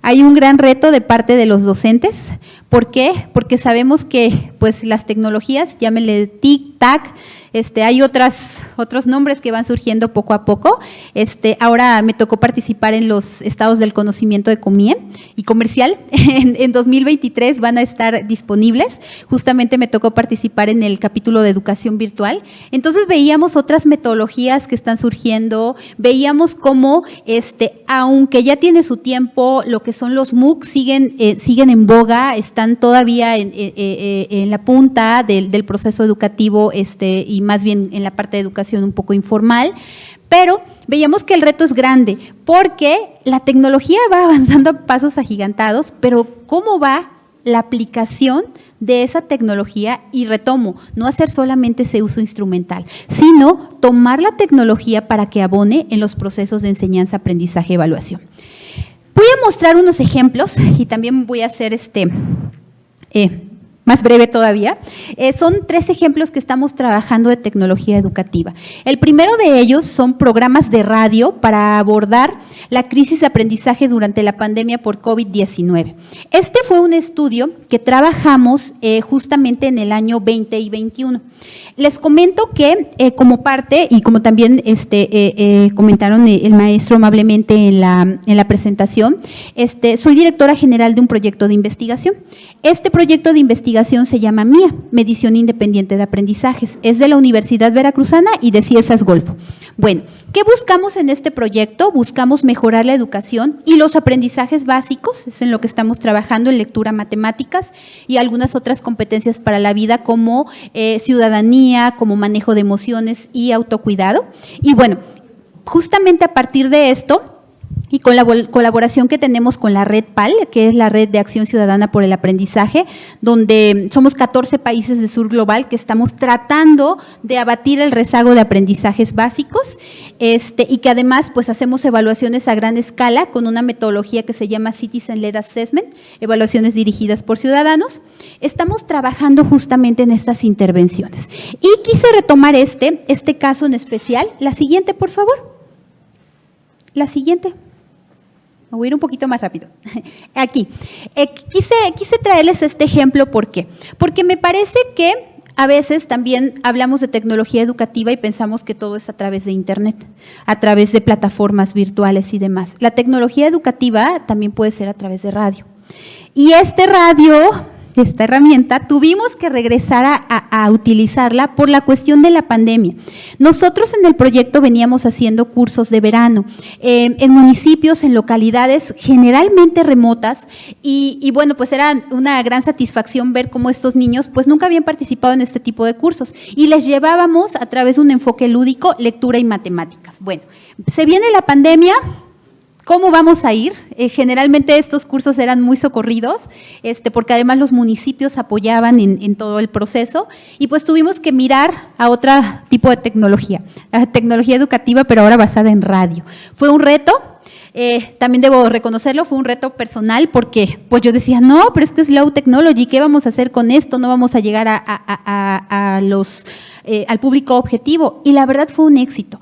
Hay un gran reto de parte de los docentes, ¿Por qué? Porque sabemos que pues las tecnologías, llámenle TIC, TAC, hay otros nombres que van surgiendo poco a poco. Ahora me tocó participar en los estados del conocimiento de COMIE y comercial. En 2023 van a estar disponibles. Justamente me tocó participar en el capítulo de educación virtual. Entonces veíamos otras metodologías que están surgiendo, veíamos cómo, aunque ya tiene su tiempo, lo que son los MOOC siguen en boga, están todavía en la punta del proceso educativo y más bien en la parte de educación un poco informal, pero veíamos que el reto es grande porque la tecnología va avanzando a pasos agigantados, pero ¿cómo va la aplicación de esa tecnología? Y retomo, no hacer solamente ese uso instrumental, sino tomar la tecnología para que abone en los procesos de enseñanza, aprendizaje y evaluación. Voy a mostrar unos ejemplos y también voy a hacer más breve todavía. Son 3 ejemplos que estamos trabajando de tecnología educativa. El primero de ellos son programas de radio para abordar la crisis de aprendizaje durante la pandemia por COVID-19. Este fue un estudio que trabajamos justamente en el año 20 y 21. Les comento que como parte, y como también comentaron el maestro amablemente en la presentación, soy directora general de un proyecto de investigación. Este proyecto de investigación se llama MIA, Medición Independiente de Aprendizajes. Es de la Universidad Veracruzana y de CIESAS Golfo. Bueno, ¿qué buscamos en este proyecto? Buscamos mejorar la educación y los aprendizajes básicos, es en lo que estamos trabajando, en lectura, matemáticas y algunas otras competencias para la vida como ciudadanía, como manejo de emociones y autocuidado. Y bueno, justamente a partir de esto, y con la colaboración que tenemos con la Red PAL, que es la Red de Acción Ciudadana por el Aprendizaje, donde somos 14 países de sur global que estamos tratando de abatir el rezago de aprendizajes básicos y que además pues hacemos evaluaciones a gran escala con una metodología que se llama Citizen-Led Assessment, evaluaciones dirigidas por ciudadanos. Estamos trabajando justamente en estas intervenciones. Y quise retomar este caso en especial. La siguiente, por favor. La siguiente. Me voy a ir un poquito más rápido. Aquí. Quise traerles este ejemplo, ¿por qué? Porque me parece que a veces también hablamos de tecnología educativa y pensamos que todo es a través de Internet, a través de plataformas virtuales y demás. La tecnología educativa también puede ser a través de radio. Y esta herramienta, tuvimos que regresar a utilizarla por la cuestión de la pandemia. Nosotros en el proyecto veníamos haciendo cursos de verano en municipios, en localidades generalmente remotas y bueno, pues era una gran satisfacción ver cómo estos niños pues nunca habían participado en este tipo de cursos y les llevábamos a través de un enfoque lúdico, lectura y matemáticas. Bueno, se viene la pandemia. ¿Cómo vamos a ir? Generalmente estos cursos eran muy socorridos, porque además los municipios apoyaban en todo el proceso y pues tuvimos que mirar a otro tipo de tecnología, la tecnología educativa, pero ahora basada en radio. Fue un reto. También debo reconocerlo, fue un reto personal porque pues yo decía, no, pero es que es low technology, ¿qué vamos a hacer con esto? No vamos a llegar al público objetivo y la verdad fue un éxito.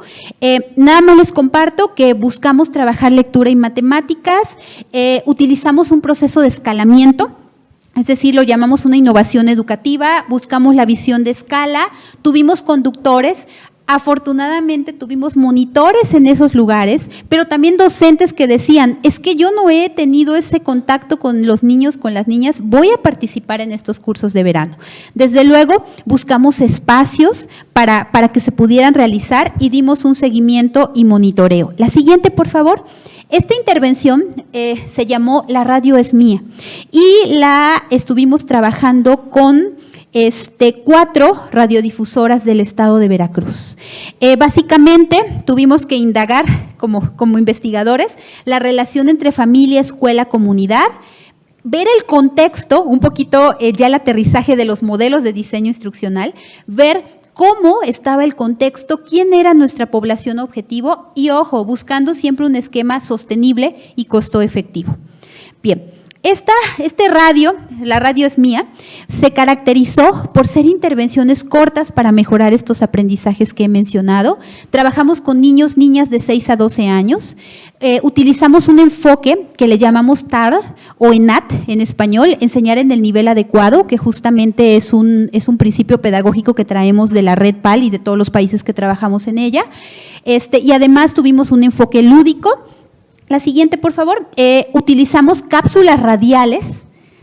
Nada más les comparto que buscamos trabajar lectura y matemáticas, utilizamos un proceso de escalamiento. Es decir, lo llamamos una innovación educativa, buscamos la visión de escala, tuvimos conductores. Afortunadamente tuvimos monitores en esos lugares, pero también docentes que decían, es que yo no he tenido ese contacto con los niños, con las niñas, voy a participar en estos cursos de verano. Desde luego buscamos espacios para que se pudieran realizar y dimos un seguimiento y monitoreo. La siguiente, por favor. Esta intervención se llamó La Radio es Mía y la estuvimos trabajando con 4 radiodifusoras del estado de Veracruz. Básicamente tuvimos que indagar como investigadores la relación entre familia, escuela, comunidad, ver el contexto, un poquito ya el aterrizaje de los modelos de diseño instruccional, ver cómo estaba el contexto, quién era nuestra población objetivo y, ojo, buscando siempre un esquema sostenible y costo efectivo. Bien. Este radio, la radio es mía, se caracterizó por ser intervenciones cortas para mejorar estos aprendizajes que he mencionado. Trabajamos con niños, niñas de 6 a 12 años. Utilizamos un enfoque que le llamamos TAR o ENAT en español, enseñar en el nivel adecuado, que justamente es un principio pedagógico que traemos de la Red PAL y de todos los países que trabajamos en ella. Y además tuvimos un enfoque lúdico. La siguiente, por favor. Utilizamos cápsulas radiales.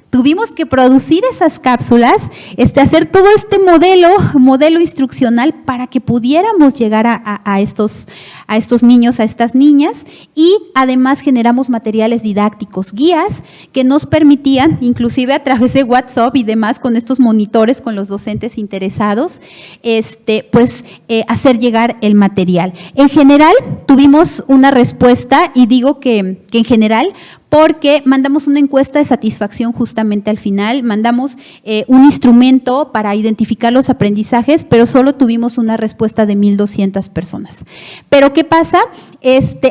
Tuvimos que producir esas cápsulas, hacer todo este modelo instruccional para que pudiéramos llegar a estos niños, a estas niñas, y además generamos materiales didácticos, guías que nos permitían, inclusive a través de WhatsApp y demás, con estos monitores, con los docentes interesados, hacer llegar el material. En general, tuvimos una respuesta, y digo que en general, porque mandamos una encuesta de satisfacción justamente al final, mandamos un instrumento para identificar los aprendizajes, pero solo tuvimos una respuesta de 1,200 personas. Pero ¿qué pasa?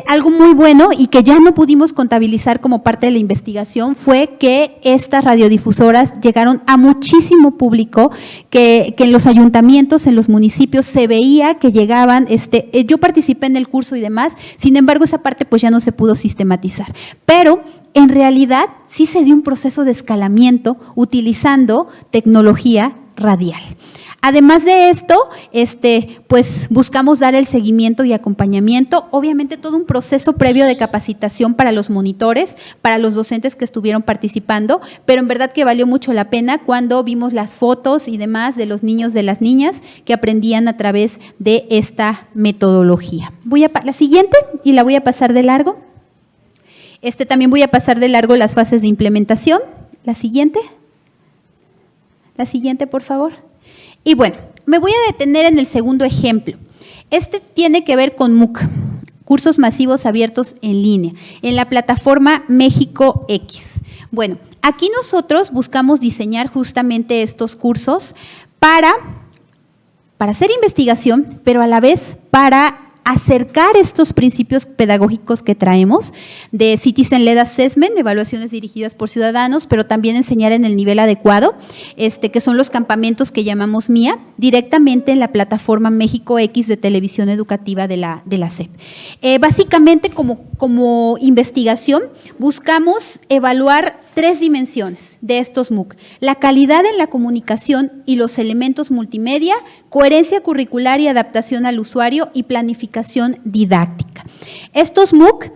Algo muy bueno y que ya no pudimos contabilizar como parte de la investigación fue que estas radiodifusoras llegaron a muchísimo público, que en los ayuntamientos, en los municipios se veía que llegaban, yo participé en el curso y demás, sin embargo esa parte pues ya no se pudo sistematizar, pero en realidad sí se dio un proceso de escalamiento utilizando tecnología radial. Además de esto, pues buscamos dar el seguimiento y acompañamiento, obviamente todo un proceso previo de capacitación para los monitores, para los docentes que estuvieron participando, pero en verdad que valió mucho la pena cuando vimos las fotos y demás de los niños, de las niñas que aprendían a través de esta metodología. Voy a la siguiente y la voy a pasar de largo. También voy a pasar de largo las fases de implementación. La siguiente, por favor. Y bueno, me voy a detener en el segundo ejemplo. Tiene que ver con MOOC, cursos masivos abiertos en línea, en la plataforma México X. Bueno, aquí nosotros buscamos diseñar justamente estos cursos para hacer investigación, pero a la vez para acercar estos principios pedagógicos que traemos de Citizen-led Assessment, evaluaciones dirigidas por ciudadanos, pero también enseñar en el nivel adecuado, que son los campamentos que llamamos MIA, directamente en la plataforma México X de televisión educativa de la SEP. Básicamente, como investigación, buscamos evaluar 3 dimensiones de estos MOOC: la calidad en la comunicación y los elementos multimedia, coherencia curricular y adaptación al usuario y planificación didáctica. Estos MOOC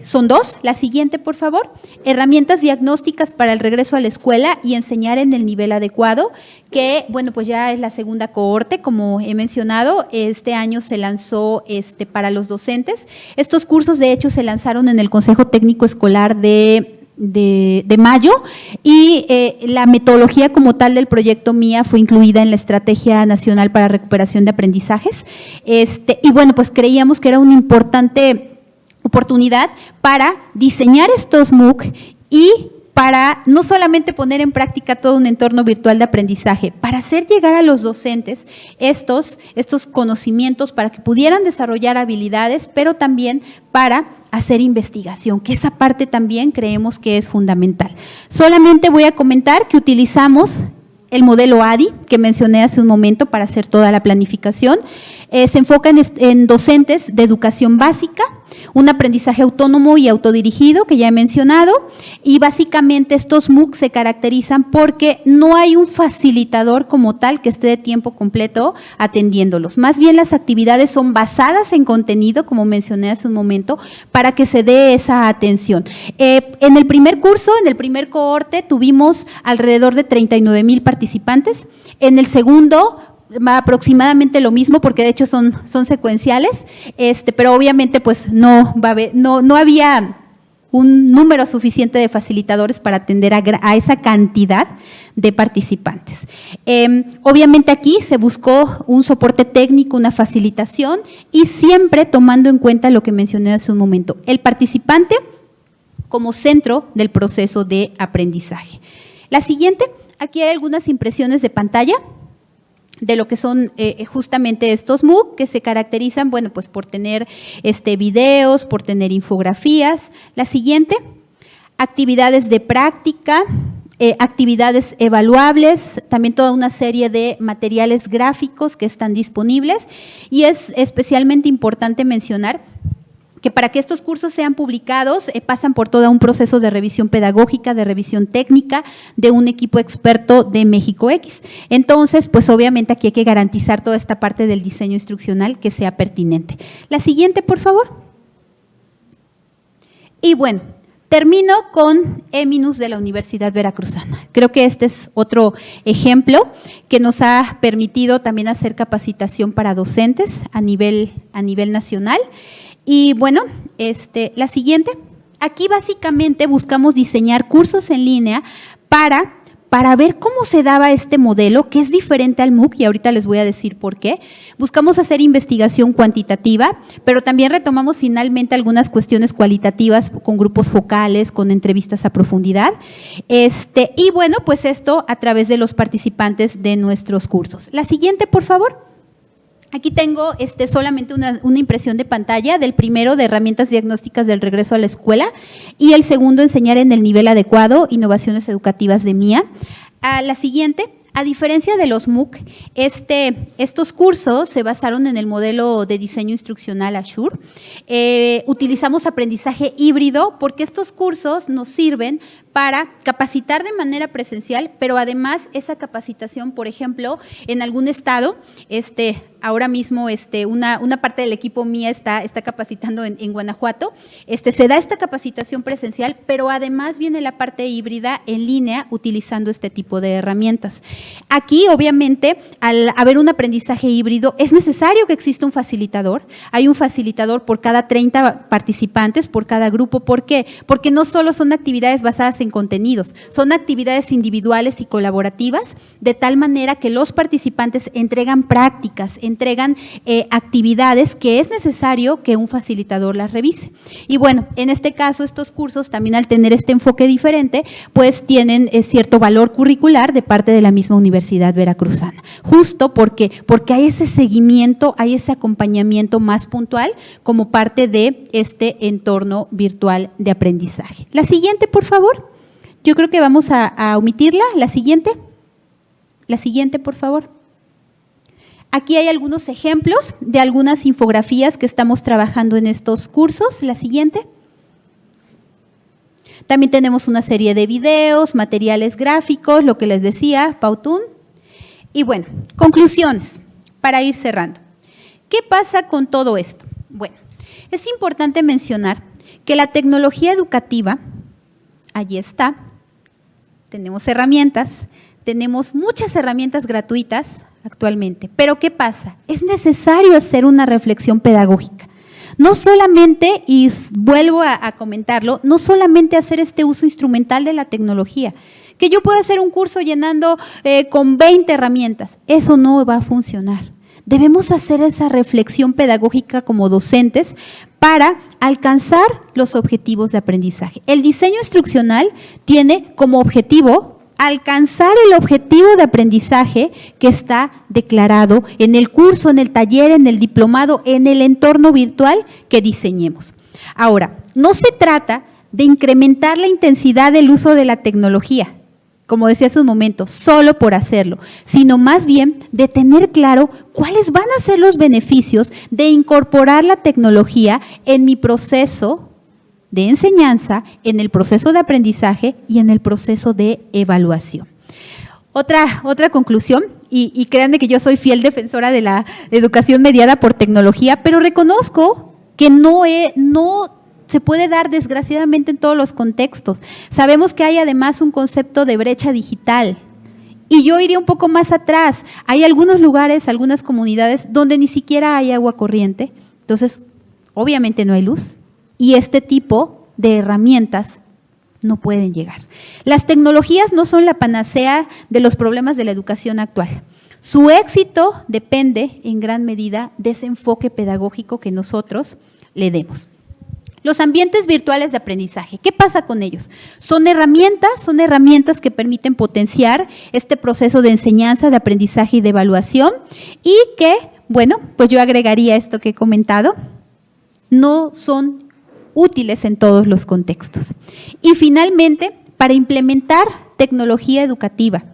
son 2. La siguiente, por favor. Herramientas diagnósticas para el regreso a la escuela y enseñar en el nivel adecuado, que, bueno, pues ya es la segunda cohorte, como he mencionado. Este año se lanzó para los docentes. Estos cursos, de hecho, se lanzaron en el Consejo Técnico Escolar de mayo, y la metodología como tal del proyecto MIA fue incluida en la Estrategia Nacional para Recuperación de Aprendizajes. Y bueno, pues creíamos que era una importante oportunidad para diseñar estos MOOC y para no solamente poner en práctica todo un entorno virtual de aprendizaje, para hacer llegar a los docentes estos conocimientos para que pudieran desarrollar habilidades, pero también para hacer investigación, que esa parte también creemos que es fundamental. Solamente voy a comentar que utilizamos el modelo ADI, que mencioné hace un momento, para hacer toda la planificación. Se enfoca en docentes de educación básica, un aprendizaje autónomo y autodirigido, que ya he mencionado, y básicamente estos MOOC se caracterizan porque no hay un facilitador como tal que esté de tiempo completo atendiéndolos. Más bien las actividades son basadas en contenido, como mencioné hace un momento, para que se dé esa atención. En el primer curso, en el primer cohorte, tuvimos alrededor de 39,000 participantes. En el segundo, aproximadamente lo mismo, porque de hecho son secuenciales, pero obviamente pues no había un número suficiente de facilitadores para atender a esa cantidad de participantes. Obviamente aquí se buscó un soporte técnico, una facilitación, y siempre tomando en cuenta lo que mencioné hace un momento, el participante como centro del proceso de aprendizaje. La siguiente, aquí hay algunas impresiones de pantalla de lo que son justamente estos MOOC, que se caracterizan, bueno, pues por tener videos, por tener infografías. La siguiente, actividades de práctica, actividades evaluables, también toda una serie de materiales gráficos que están disponibles, y es especialmente importante mencionar que para que estos cursos sean publicados pasan por todo un proceso de revisión pedagógica, de revisión técnica de un equipo experto de México X. Entonces, pues obviamente aquí hay que garantizar toda esta parte del diseño instruccional que sea pertinente. La siguiente, por favor. Y bueno, termino con Eminus de la Universidad Veracruzana. Creo que este es otro ejemplo que nos ha permitido también hacer capacitación para docentes a nivel nacional. Y bueno, la siguiente, aquí básicamente buscamos diseñar cursos en línea para ver cómo se daba este modelo, que es diferente al MOOC, y ahorita les voy a decir por qué. Buscamos hacer investigación cuantitativa, pero también retomamos finalmente algunas cuestiones cualitativas con grupos focales, con entrevistas a profundidad. Y bueno, pues esto a través de los participantes de nuestros cursos. La siguiente, por favor. Aquí tengo solamente una impresión de pantalla del primero de herramientas diagnósticas del regreso a la escuela y el segundo enseñar en el nivel adecuado, innovaciones educativas de MIA. La siguiente, a diferencia de los MOOC, estos cursos se basaron en el modelo de diseño instruccional Azure. Utilizamos aprendizaje híbrido porque estos cursos nos sirven para capacitar de manera presencial, pero además esa capacitación, por ejemplo, en algún estado, ahora mismo una parte del equipo mía está capacitando en Guanajuato, se da esta capacitación presencial, pero además viene la parte híbrida en línea utilizando este tipo de herramientas. Aquí, obviamente, al haber un aprendizaje híbrido, es necesario que exista un facilitador. Hay un facilitador por cada 30 participantes, por cada grupo. ¿Por qué? Porque no solo son actividades basadas en contenidos, son actividades individuales y colaborativas, de tal manera que los participantes entregan prácticas, entregan actividades que es necesario que un facilitador las revise. Y bueno, en este caso, estos cursos también al tener este enfoque diferente, pues tienen cierto valor curricular de parte de la misma Universidad Veracruzana, justo porque hay ese seguimiento, hay ese acompañamiento más puntual como parte de este entorno virtual de aprendizaje. La siguiente, por favor. Yo creo que vamos a omitirla. La siguiente, por favor. Aquí hay algunos ejemplos de algunas infografías que estamos trabajando en estos cursos. La siguiente. También tenemos una serie de videos, materiales gráficos, lo que les decía, Pautún. Y bueno, conclusiones para ir cerrando. ¿Qué pasa con todo esto? Bueno, es importante mencionar que la tecnología educativa, allí está, tenemos herramientas, tenemos muchas herramientas gratuitas actualmente, pero ¿qué pasa? Es necesario hacer una reflexión pedagógica. No solamente, y vuelvo a comentarlo, no solamente hacer este uso instrumental de la tecnología, que yo pueda hacer un curso llenando con 20 herramientas, eso no va a funcionar. Debemos hacer esa reflexión pedagógica como docentes para alcanzar los objetivos de aprendizaje. El diseño instruccional tiene como objetivo alcanzar el objetivo de aprendizaje que está declarado en el curso, en el taller, en el diplomado, en el entorno virtual que diseñemos. Ahora, no se trata de incrementar la intensidad del uso de la tecnología, como decía hace un momento, solo por hacerlo, sino más bien de tener claro cuáles van a ser los beneficios de incorporar la tecnología en mi proceso de enseñanza, en el proceso de aprendizaje y en el proceso de evaluación. Otra conclusión, y créanme que yo soy fiel defensora de la educación mediada por tecnología, pero reconozco que no se puede dar desgraciadamente en todos los contextos. Sabemos que hay además un concepto de brecha digital y yo iría un poco más atrás. Hay algunos lugares, algunas comunidades donde ni siquiera hay agua corriente, entonces obviamente no hay luz y este tipo de herramientas no pueden llegar. Las tecnologías no son la panacea de los problemas de la educación actual. Su éxito depende en gran medida de ese enfoque pedagógico que nosotros le demos. Los ambientes virtuales de aprendizaje, ¿qué pasa con ellos? Son herramientas que permiten potenciar este proceso de enseñanza, de aprendizaje y de evaluación y que, bueno, pues yo agregaría esto que he comentado, no son útiles en todos los contextos. Y finalmente, para implementar tecnología educativa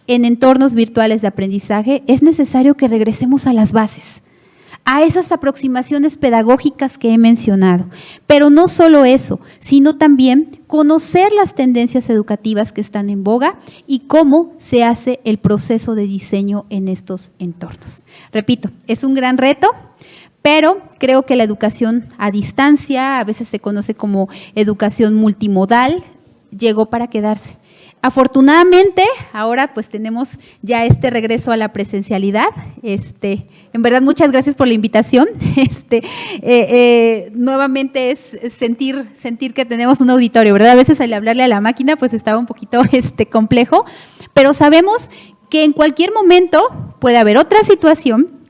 en entornos virtuales de aprendizaje, es necesario que regresemos a las bases, a esas aproximaciones pedagógicas que he mencionado. Pero no solo eso, sino también conocer las tendencias educativas que están en boga y cómo se hace el proceso de diseño en estos entornos. Repito, es un gran reto, pero creo que la educación a distancia, a veces se conoce como educación multimodal, llegó para quedarse. Afortunadamente, ahora pues tenemos ya este regreso a la presencialidad. En verdad, muchas gracias por la invitación. Nuevamente es sentir que tenemos un auditorio, ¿verdad? A veces al hablarle a la máquina pues estaba un poquito complejo, pero sabemos que en cualquier momento puede haber otra situación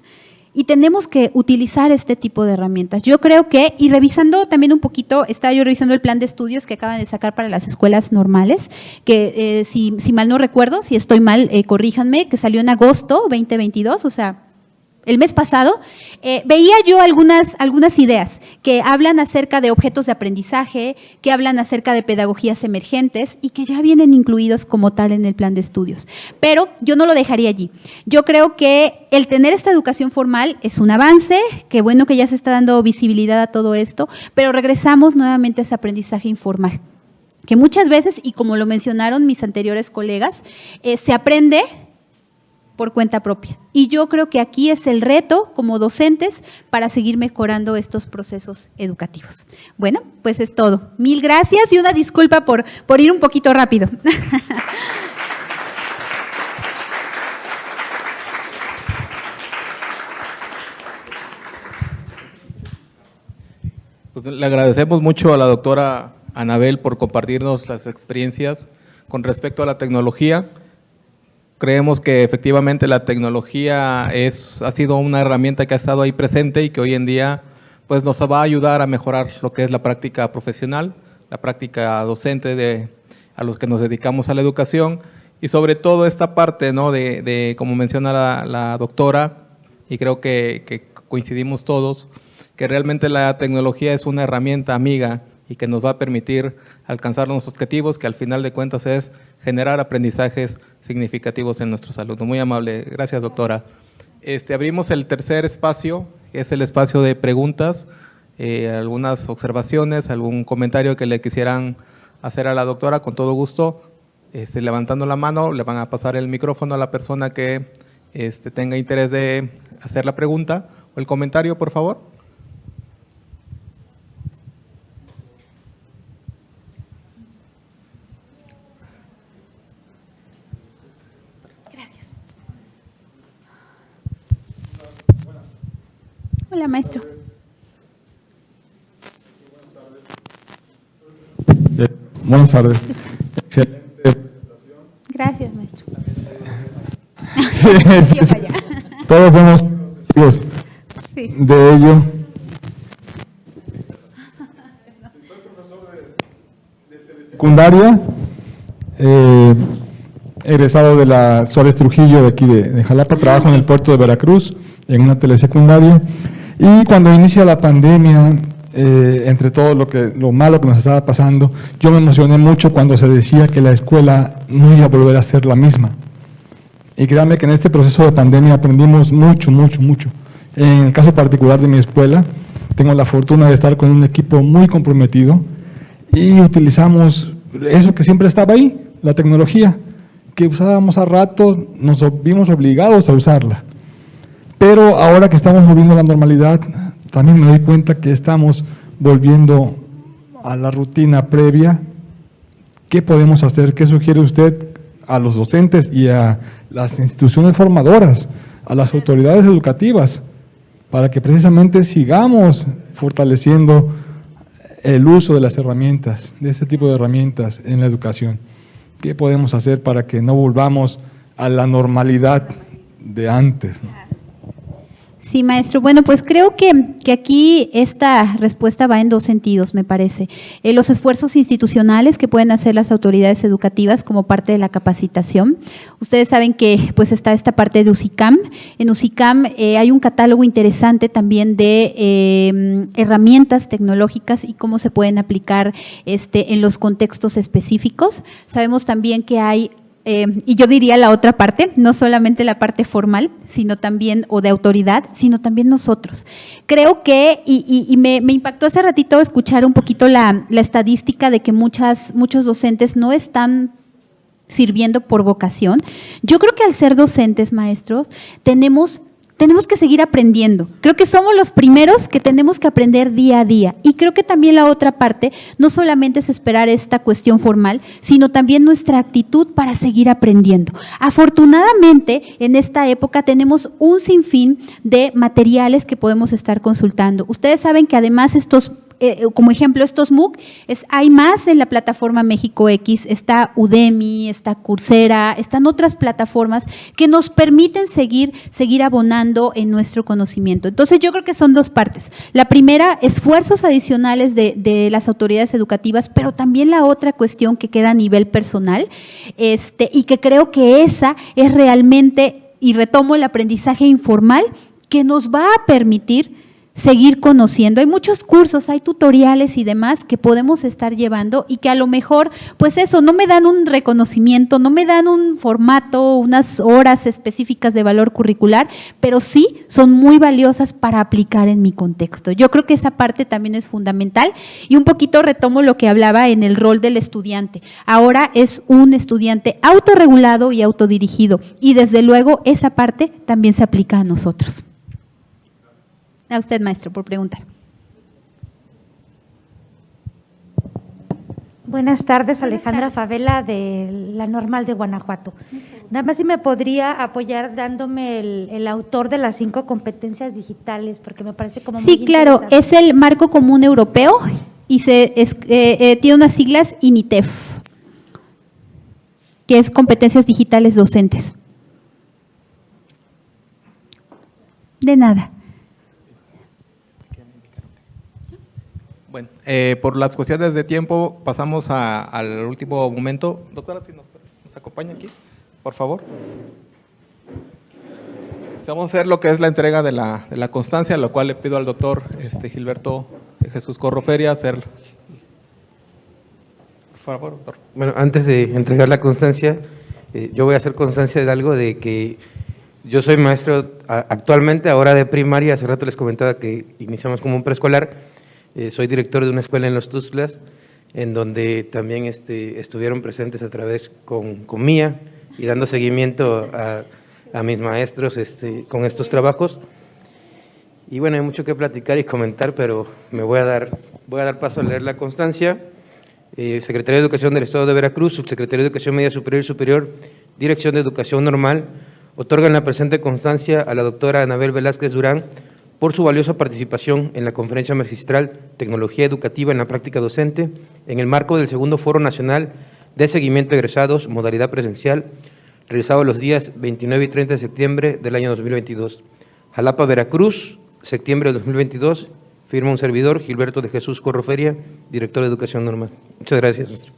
y tenemos que utilizar este tipo de herramientas. Yo creo que, y revisando también un poquito, estaba yo revisando el plan de estudios que acaban de sacar para las escuelas normales, que si mal no recuerdo, si estoy mal, corríjanme, que salió en agosto 2022, o sea, el mes pasado, veía yo algunas ideas que hablan acerca de objetos de aprendizaje, que hablan acerca de pedagogías emergentes y que ya vienen incluidos como tal en el plan de estudios. Pero yo no lo dejaría allí. Yo creo que el tener esta educación formal es un avance, que bueno que ya se está dando visibilidad a todo esto, pero regresamos nuevamente a ese aprendizaje informal, que muchas veces, y como lo mencionaron mis anteriores colegas, se aprende por cuenta propia. Y yo creo que aquí es el reto como docentes para seguir mejorando estos procesos educativos. Bueno, pues es todo. Mil gracias y una disculpa por ir un poquito rápido. Pues le agradecemos mucho a la doctora Anabel por compartirnos las experiencias con respecto a la tecnología. Creemos que efectivamente la tecnología ha sido una herramienta que ha estado ahí presente y que hoy en día pues, nos va a ayudar a mejorar lo que es la práctica profesional, la práctica docente a los que nos dedicamos a la educación y sobre todo esta parte, ¿no? de como menciona la doctora, y creo que coincidimos todos, que realmente la tecnología es una herramienta amiga y que nos va a permitir alcanzar los objetivos, que al final de cuentas es generar aprendizajes significativos en nuestros alumnos. Muy amable. Gracias, doctora. Abrimos el tercer espacio, que es el espacio de preguntas, algunas observaciones, algún comentario que le quisieran hacer a la doctora, con todo gusto. Levantando la mano, le van a pasar el micrófono a la persona que tenga interés de hacer la pregunta o el comentario, por favor. Hola, maestro. Buenas tardes. Excelente presentación. Gracias, maestro. Sí. Todos somos testigos de ello. Soy profesor de telesecundaria, egresado de la Suárez Trujillo de aquí de Jalapa. Trabajo en el puerto de Veracruz, en una telesecundaria. Y cuando inicia la pandemia, entre todo lo malo que nos estaba pasando, yo me emocioné mucho cuando se decía que la escuela no iba a volver a ser la misma. Y créanme que en este proceso de pandemia aprendimos mucho. En el caso particular de mi escuela, tengo la fortuna de estar con un equipo muy comprometido y utilizamos eso que siempre estaba ahí, la tecnología, que usábamos a rato, nos vimos obligados a usarla. Pero ahora que estamos volviendo a la normalidad, también me doy cuenta que estamos volviendo a la rutina previa. ¿Qué podemos hacer? ¿Qué sugiere usted a los docentes y a las instituciones formadoras, a las autoridades educativas, para que precisamente sigamos fortaleciendo el uso de las herramientas, de este tipo de herramientas en la educación? ¿Qué podemos hacer para que no volvamos a la normalidad de antes, ¿no? Sí, maestro. Bueno, pues creo que aquí esta respuesta va en dos sentidos, me parece. Los esfuerzos institucionales que pueden hacer las autoridades educativas como parte de la capacitación. Ustedes saben que pues está esta parte de USICAM. En USICAM hay un catálogo interesante también de herramientas tecnológicas y cómo se pueden aplicar en los contextos específicos. Sabemos también que hay y yo diría la otra parte, no solamente la parte formal, sino también, o de autoridad, sino también nosotros. Creo que, y me impactó hace ratito escuchar un poquito la estadística de que muchos docentes no están sirviendo por vocación. Yo creo que al ser docentes, maestros, tenemos que seguir aprendiendo. Creo que somos los primeros que tenemos que aprender día a día. Y creo que también la otra parte, no solamente es esperar esta cuestión formal, sino también nuestra actitud para seguir aprendiendo. Afortunadamente, en esta época tenemos un sinfín de materiales que podemos estar consultando. Ustedes saben que además como ejemplo, estos MOOC, hay más en la plataforma México X, está Udemy, está Coursera, están otras plataformas que nos permiten seguir abonando en nuestro conocimiento. Entonces, yo creo que son dos partes. La primera, esfuerzos adicionales de las autoridades educativas, pero también la otra cuestión que queda a nivel personal, y que creo que esa es realmente, y retomo el aprendizaje informal, que nos va a permitir seguir conociendo. Hay muchos cursos, hay tutoriales y demás que podemos estar llevando y que a lo mejor, pues eso, no me dan un reconocimiento, no me dan un formato, unas horas específicas de valor curricular, pero sí son muy valiosas para aplicar en mi contexto. Yo creo que esa parte también es fundamental y un poquito retomo lo que hablaba en el rol del estudiante. Ahora es un estudiante autorregulado y autodirigido y desde luego esa parte también se aplica a nosotros. A usted, maestro, por preguntar. Buenas tardes, Alejandra Favela de la Normal de Guanajuato. Nada más si me podría apoyar dándome el autor de las 5 competencias digitales, porque me parece como muy claro, interesante. es el Marco Común Europeo y tiene unas siglas INITEF, que es Competencias Digitales Docentes. De nada. Bueno, por las cuestiones de tiempo pasamos al último momento. Doctora, si nos acompaña aquí, por favor. Vamos a hacer lo que es la entrega de la constancia, lo cual le pido al doctor Gilberto Jesús Corroferia hacer. Por favor, doctor. Bueno, antes de entregar la constancia, yo voy a hacer constancia de algo de que yo soy maestro actualmente, ahora de primaria. Hace rato les comentaba que iniciamos como un preescolar. Soy director de una escuela en Los Tuxtlas, en donde también estuvieron presentes a través con Mía y dando seguimiento a mis maestros con estos trabajos. Y bueno, hay mucho que platicar y comentar, pero me voy a dar paso a leer la constancia. Secretaría de Educación del Estado de Veracruz, Subsecretaría de Educación Media Superior y Superior, Dirección de Educación Normal, otorgan la presente constancia a la doctora Anabel Velázquez Durán por su valiosa participación en la Conferencia Magistral Tecnología Educativa en la Práctica Docente en el marco del segundo Foro Nacional de Seguimiento de Egresados, modalidad presencial, realizado los días 29 y 30 de septiembre del año 2022. Jalapa, Veracruz, septiembre de 2022, firma un servidor, Gilberto de Jesús Corroferia, director de Educación Normal. Muchas gracias, maestro.